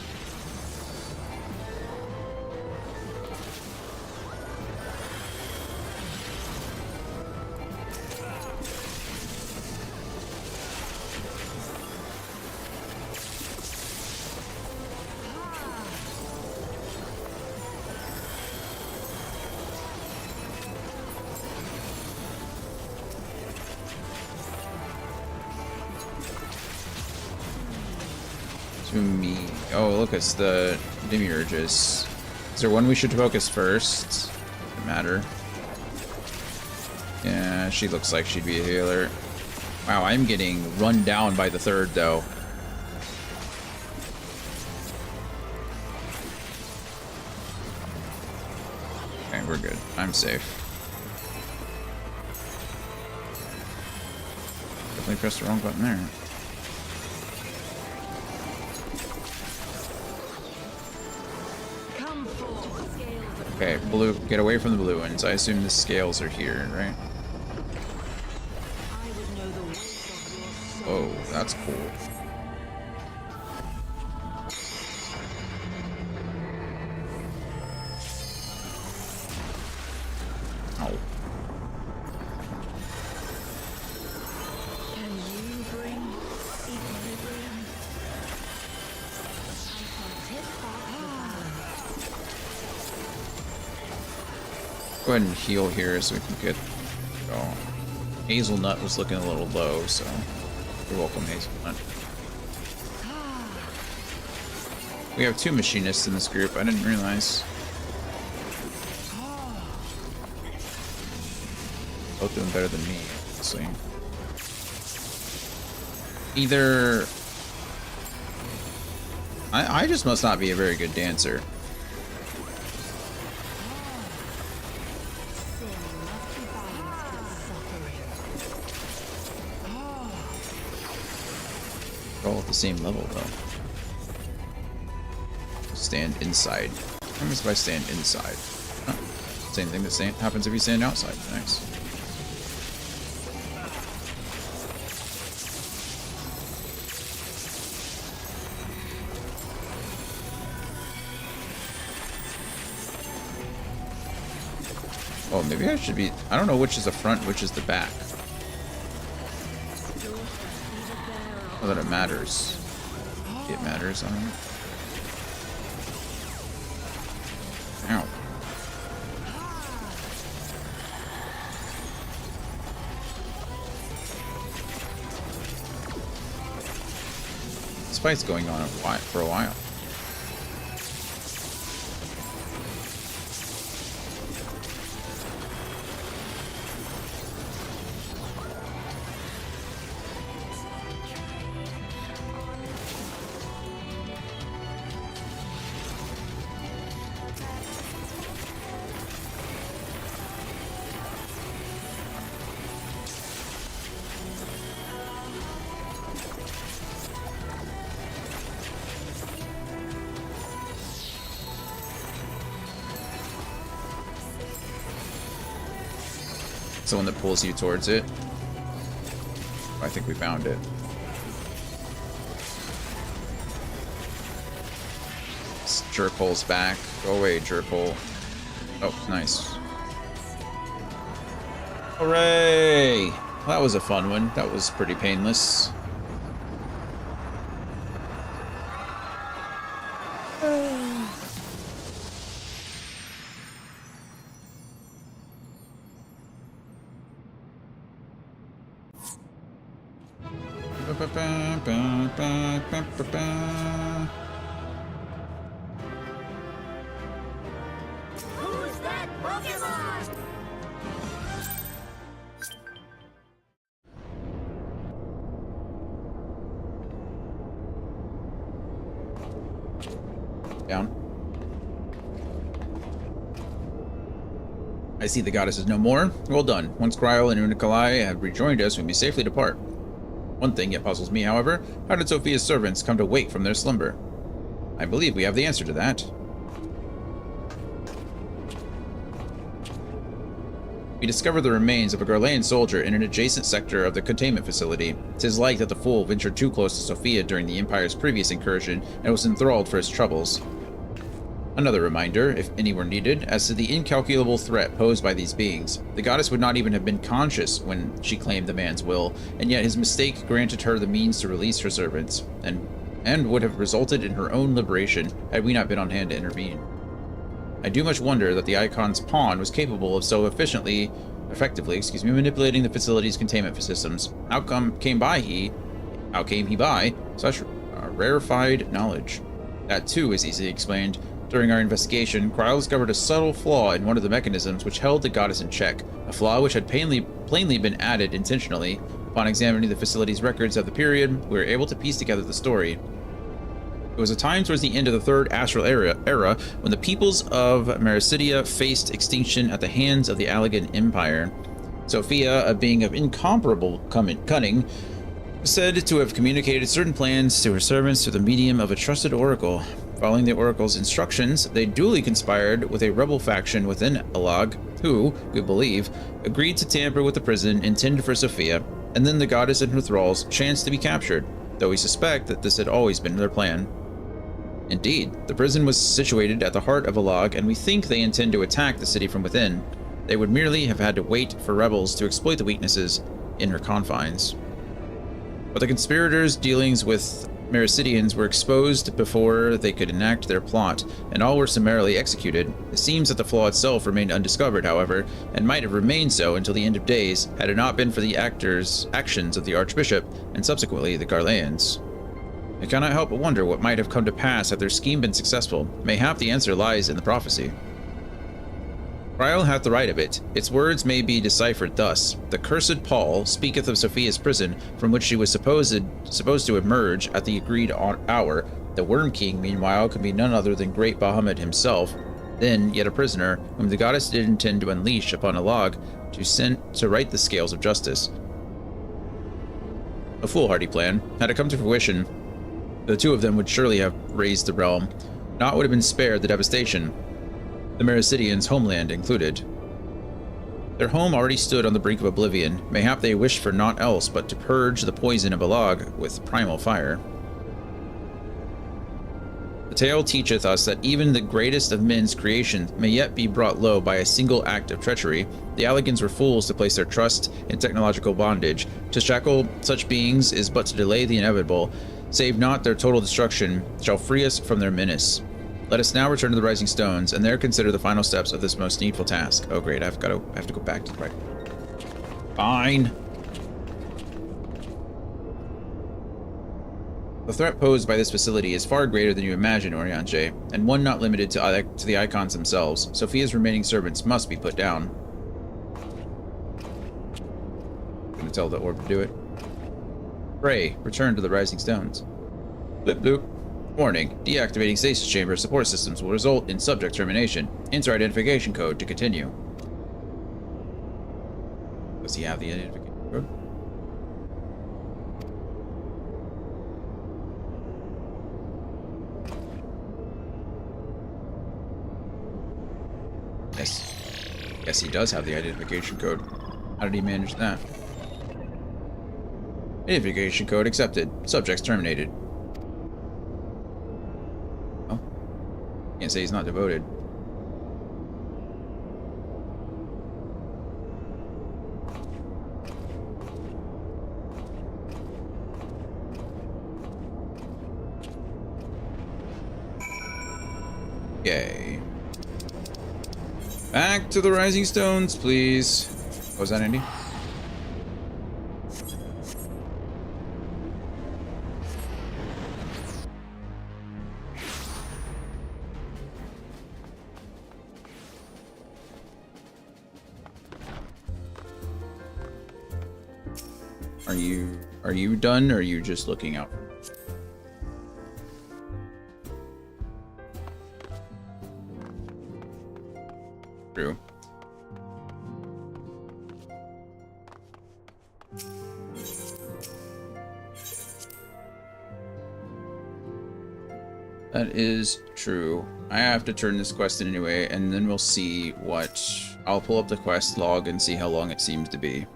To me. Oh, look, it's the demiurges. Is there one we should focus first? Doesn't matter. Yeah, she looks like she'd be a healer. Wow, I'm getting run down by the third, though. Okay, we're good. I'm safe. Definitely pressed the wrong button there. Okay, blue, get away from the blue ones. I assume the scales are here, right? Oh, that's cool. Oh. Can you bring Go ahead and heal here so we can get... Oh, Hazelnut was looking a little low, so you're welcome, Hazelnut. We have 2 machinists in this group. I didn't realize. Both doing better than me, obviously. Either... I just must not be a very good dancer. We're all at the same level, though. Stand inside. What happens if I stand inside? Huh. Same thing that happens if you stand outside. Nice. Oh, maybe I should be... I don't know which is the front, which is the back. Not that it matters. It matters, I don't know. Ow. This fight's going on for a while. It's the one that pulls you towards it. I think we found it. Jerkhole's back. Go away, Jerkhole. Oh, nice. Hooray! Well, that was a fun one. That was pretty painless. Who's that Pokemon? Down. I see the goddess is no more. Well done. Once Cryo and Unikalai have rejoined us, we may safely depart. One thing yet puzzles me, however. How did Sophia's servants come to wake from their slumber? I believe we have the answer to that. We discovered the remains of a Garlean soldier in an adjacent sector of the containment facility. 'Tis like that the fool ventured too close to Sophia during the Empire's previous incursion and was enthralled for his troubles. Another reminder, if any were needed, as to the incalculable threat posed by these beings. The goddess would not even have been conscious when she claimed the man's will, and yet his mistake granted her the means to release her servants, and would have resulted in her own liberation had we not been on hand to intervene. I do much wonder that the Icon's pawn was capable of so effectively manipulating the facility's containment systems. How came he by such rarefied knowledge? That too is easily explained. During our investigation, Cryo discovered a subtle flaw in one of the mechanisms which held the goddess in check, a flaw which had plainly been added intentionally. Upon examining the facility's records of the period, we were able to piece together the story. It was a time towards the end of the Third Astral Era when the peoples of Mericidia faced extinction at the hands of the Allegan Empire. Sophia, a being of incomparable cunning, was said to have communicated certain plans to her servants through the medium of a trusted oracle. Following the oracle's instructions, they duly conspired with a rebel faction within Alag, who, we believe, agreed to tamper with the prison intended for Sophia, and then the goddess and her thralls chanced to be captured, though we suspect that this had always been their plan. Indeed, the prison was situated at the heart of Alag, and we think they intend to attack the city from within. They would merely have had to wait for rebels to exploit the weaknesses in her confines. But the conspirators' dealings with Mericidians were exposed before they could enact their plot, and all were summarily executed. It seems that the flaw itself remained undiscovered, however, and might have remained so until the end of days, had it not been for the actions of the Archbishop, and subsequently the Garleans. I cannot help but wonder what might have come to pass had their scheme been successful. Mayhap the answer lies in the prophecy. Trial hath the right of it. Its words may be deciphered thus. The cursed Paul speaketh of Sophia's prison, from which she was supposed to emerge at the agreed hour. The Worm King, meanwhile, could be none other than great Bahamut himself, then yet a prisoner, whom the goddess did intend to unleash upon a log to right the scales of justice. A foolhardy plan. Had it come to fruition, the two of them would surely have razed the realm. Naught would have been spared the devastation, the Mericidians' homeland included. Their home already stood on the brink of oblivion. Mayhap they wished for naught else but to purge the poison of a log with primal fire. The tale teacheth us that even the greatest of men's creations may yet be brought low by a single act of treachery. The Alligans were fools to place their trust in technological bondage. To shackle such beings is but to delay the inevitable. Save not their total destruction shall free us from their menace. Let us now return to the Rising Stones, and there consider the final steps of this most needful task. Oh great, I have to go back to the right. Fine. The threat posed by this facility is far greater than you imagine, Oriange, and one not limited to the icons themselves. Sophia's remaining servants must be put down. I'm gonna tell the orb to do it. Pray, return to the Rising Stones. Blip bloop. Warning, deactivating stasis chamber support systems will result in subject termination. Enter identification code to continue. Does he have the identification code? Yes. Yes, he does have the identification code. How did he manage that? Identification code accepted. Subjects terminated. Can't say he's not devoted. Okay. Back to the Rising Stones, please. What was that, Andy? Are you done, or are you just looking out? True. That is true. I have to turn this quest in anyway, and then we'll see what... I'll pull up the quest log and see how long it seems to be.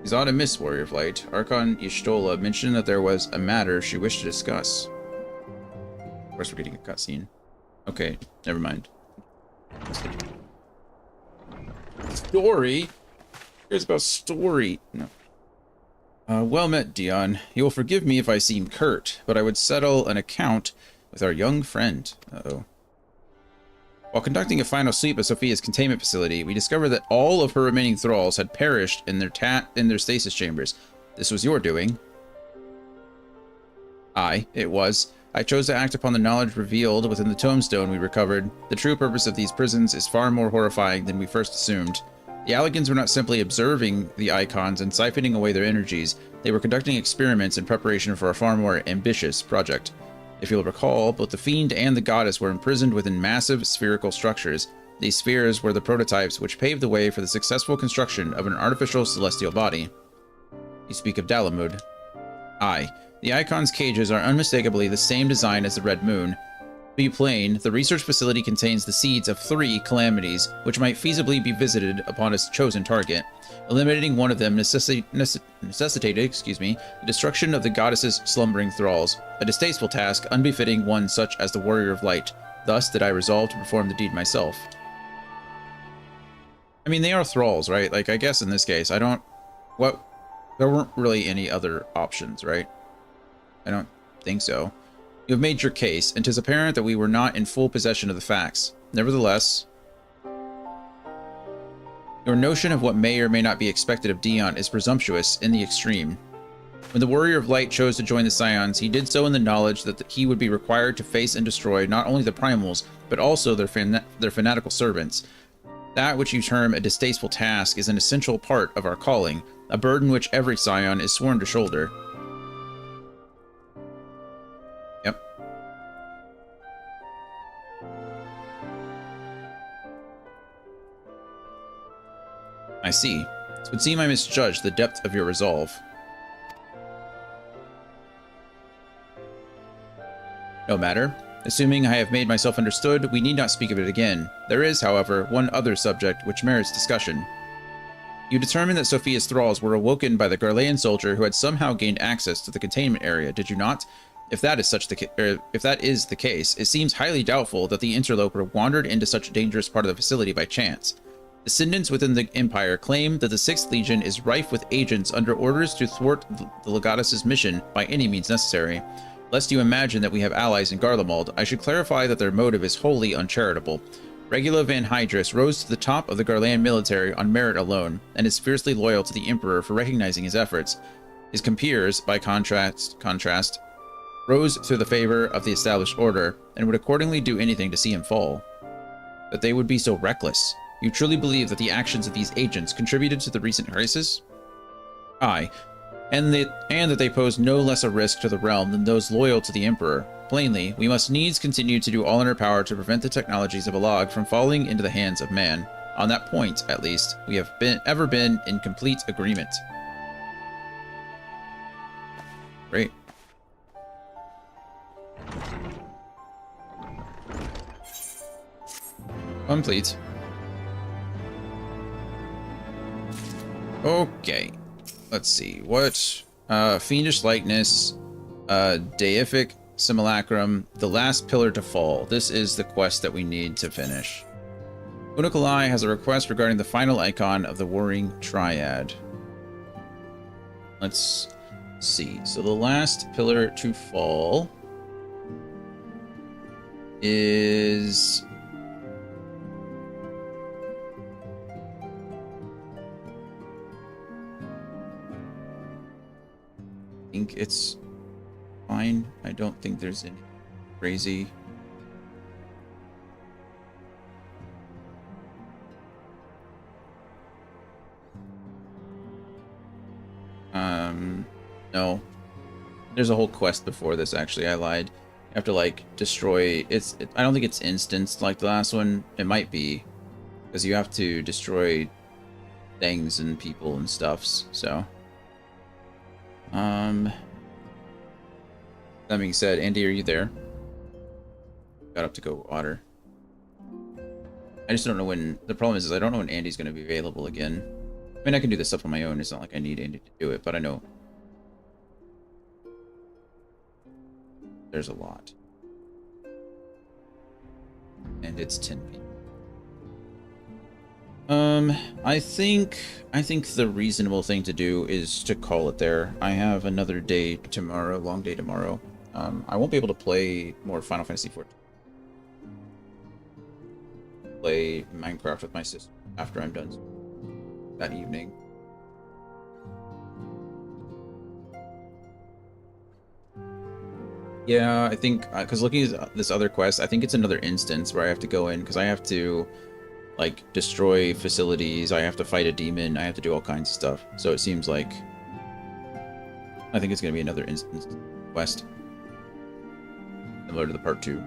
He's on a miss, Warrior Flight. Archon Y'shtola mentioned that there was a matter she wished to discuss. Of course, we're getting a cutscene. Okay, never mind. Story? Here's about story. No. Well met, Dion. You will forgive me if I seem curt, but I would settle an account with our young friend. Uh-oh. While conducting a final sweep of Sophia's containment facility, we discovered that all of her remaining thralls had perished in their stasis chambers. This was your doing. Aye, it was. I chose to act upon the knowledge revealed within the tombstone we recovered. The true purpose of these prisons is far more horrifying than we first assumed. The Alligans were not simply observing the icons and siphoning away their energies. They were conducting experiments in preparation for a far more ambitious project. If you'll recall, both the Fiend and the Goddess were imprisoned within massive spherical structures. These spheres were the prototypes which paved the way for the successful construction of an artificial celestial body. You speak of Dalamud. Aye. The Icon's cages are unmistakably the same design as the Red Moon. To be plain, the research facility contains the seeds of 3 calamities, which might feasibly be visited upon its chosen target. Eliminating one of them necessitated the destruction of the goddess's slumbering thralls, a distasteful task unbefitting one such as the Warrior of Light. Thus did I resolve to perform the deed myself. I mean, they are thralls, right? Like, I guess in this case, there weren't really any other options, right? think so. You have made your case, and 'tis apparent that we were not in full possession of the facts. Nevertheless, your notion of what may or may not be expected of Dion is presumptuous in the extreme. When the Warrior of Light chose to join the Scions, he did so in the knowledge that he would be required to face and destroy not only the Primals, but also their fanatical servants. That which you term a distasteful task is an essential part of our calling, a burden which every Scion is sworn to shoulder. Yep. I see. It would seem I misjudged the depth of your resolve. No matter. Assuming I have made myself understood, we need not speak of it again. There is, however, one other subject which merits discussion. You determined that Sophia's thralls were awoken by the Garlean soldier who had somehow gained access to the containment area, did you not? If that is the case, it seems highly doubtful that the interloper wandered into such a dangerous part of the facility by chance. Descendants within the Empire claim that the 6th Legion is rife with agents under orders to thwart the Legatus's mission by any means necessary. Lest you imagine that we have allies in Garlemald, I should clarify that their motive is wholly uncharitable. Regula Van Hydrus rose to the top of the Garlean military on merit alone, and is fiercely loyal to the Emperor for recognizing his efforts. His compeers, by contrast, rose through the favor of the established order, and would accordingly do anything to see him fall. That they would be so reckless. You truly believe that the actions of these agents contributed to the recent crisis? Aye, and that they pose no less a risk to the realm than those loyal to the Emperor. Plainly, we must needs continue to do all in our power to prevent the technologies of Alag from falling into the hands of man. On that point, at least, we have ever been in complete agreement. Great. Complete. Okay. Let's see. What? Fiendish Likeness, Deific Simulacrum, The Last Pillar to Fall. This is the quest that we need to finish. Unikalai has a request regarding the final icon of the Warring Triad. Let's see. So the last pillar to fall is... I think it's fine. I don't think there's any crazy. No. There's a whole quest before this, actually. I lied. You have to, like, destroy... I don't think it's instanced like the last one. It might be. Because you have to destroy things and people and stuffs, so... That being said, Andy, are you there? Got up to go water. I just don't know when... The problem is I don't know when Andy's going to be available again. I mean, I can do this stuff on my own. It's not like I need Andy to do it, but I know... There's a lot. And it's 10 p.m. I think the reasonable thing to do is to call it there. I have another day tomorrow, long day tomorrow. I won't be able to play more Final Fantasy XIV. Play Minecraft with my sister after I'm done that evening. Yeah, I think, because looking at this other quest, I think it's another instance where I have to go in, because I have to, like, destroy facilities, I have to fight a demon, I have to do all kinds of stuff. So it seems like, I think it's going to be another instance quest. Similar to the part 2.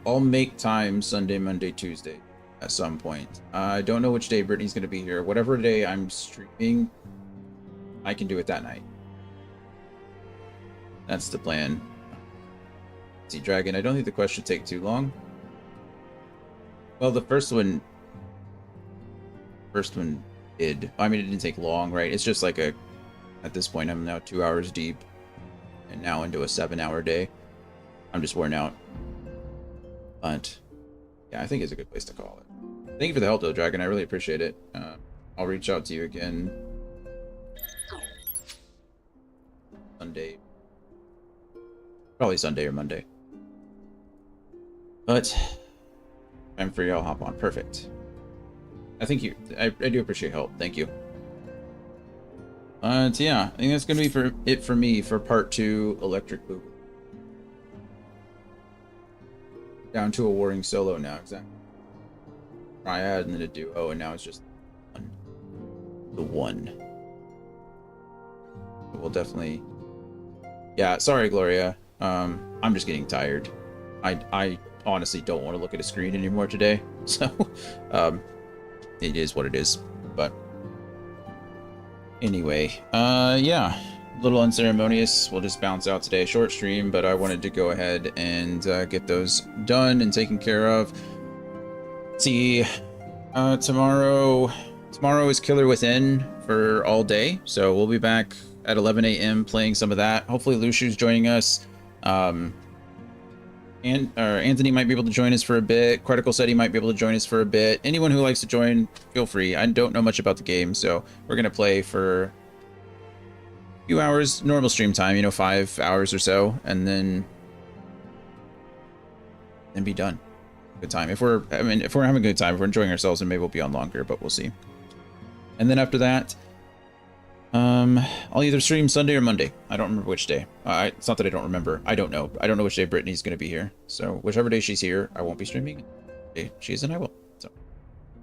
I'll make time Sunday, Monday, Tuesday at some point. I don't know which day Brittany's going to be here. Whatever day I'm streaming, I can do it that night. That's the plan. See, Dragon, I don't think the quest should take too long. Well, the first one did. I mean, it didn't take long, right? It's just like at this point, I'm now 2 hours deep and now into a 7-hour day. I'm just worn out. But yeah, I think it's a good place to call it. Thank you for the help, though, Dragon. I really appreciate it. I'll reach out to you again Sunday. Probably Sunday or Monday. But I'm free. I'll hop on. Perfect. I do appreciate help. Thank you. So yeah, I think that's gonna be it for me for part 2 Electric Boogaloo. Down to a warring solo now, exactly. Triad and then a duo, and now it's just the one. We'll definitely. Yeah, sorry, Gloria. I'm just getting tired. I honestly don't want to look at a screen anymore today, so it is what it is. But anyway, yeah, a little unceremonious. We'll just bounce out today. Short stream, but I wanted to go ahead and get those done and taken care of. See, tomorrow is Killer Within for all day, so we'll be back at 11 a.m. playing some of that. Hopefully Lushu's joining us. Anthony might be able to join us for a bit. Critical said he might be able to join us for a bit. Anyone who likes to join, feel free. I don't know much about the game, so we're gonna play for a few hours, normal stream time, 5 hours or so, and then be done. Good time. If we're having a good time, if we're enjoying ourselves, then maybe we'll be on longer, but we'll see. And then after that, I'll either stream Sunday or Monday. I don't remember which day. It's not that I don't remember. I don't know. I don't know which day Brittany's going to be here. So whichever day she's here, I won't be streaming. Day she's in, I will. So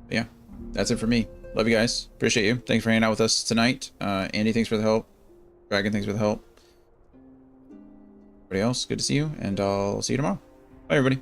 yeah, that's it for me. Love you guys. Appreciate you. Thanks for hanging out with us tonight. Andy, thanks for the help. Dragon, thanks for the help. Everybody else, good to see you, and I'll see you tomorrow. Bye, everybody.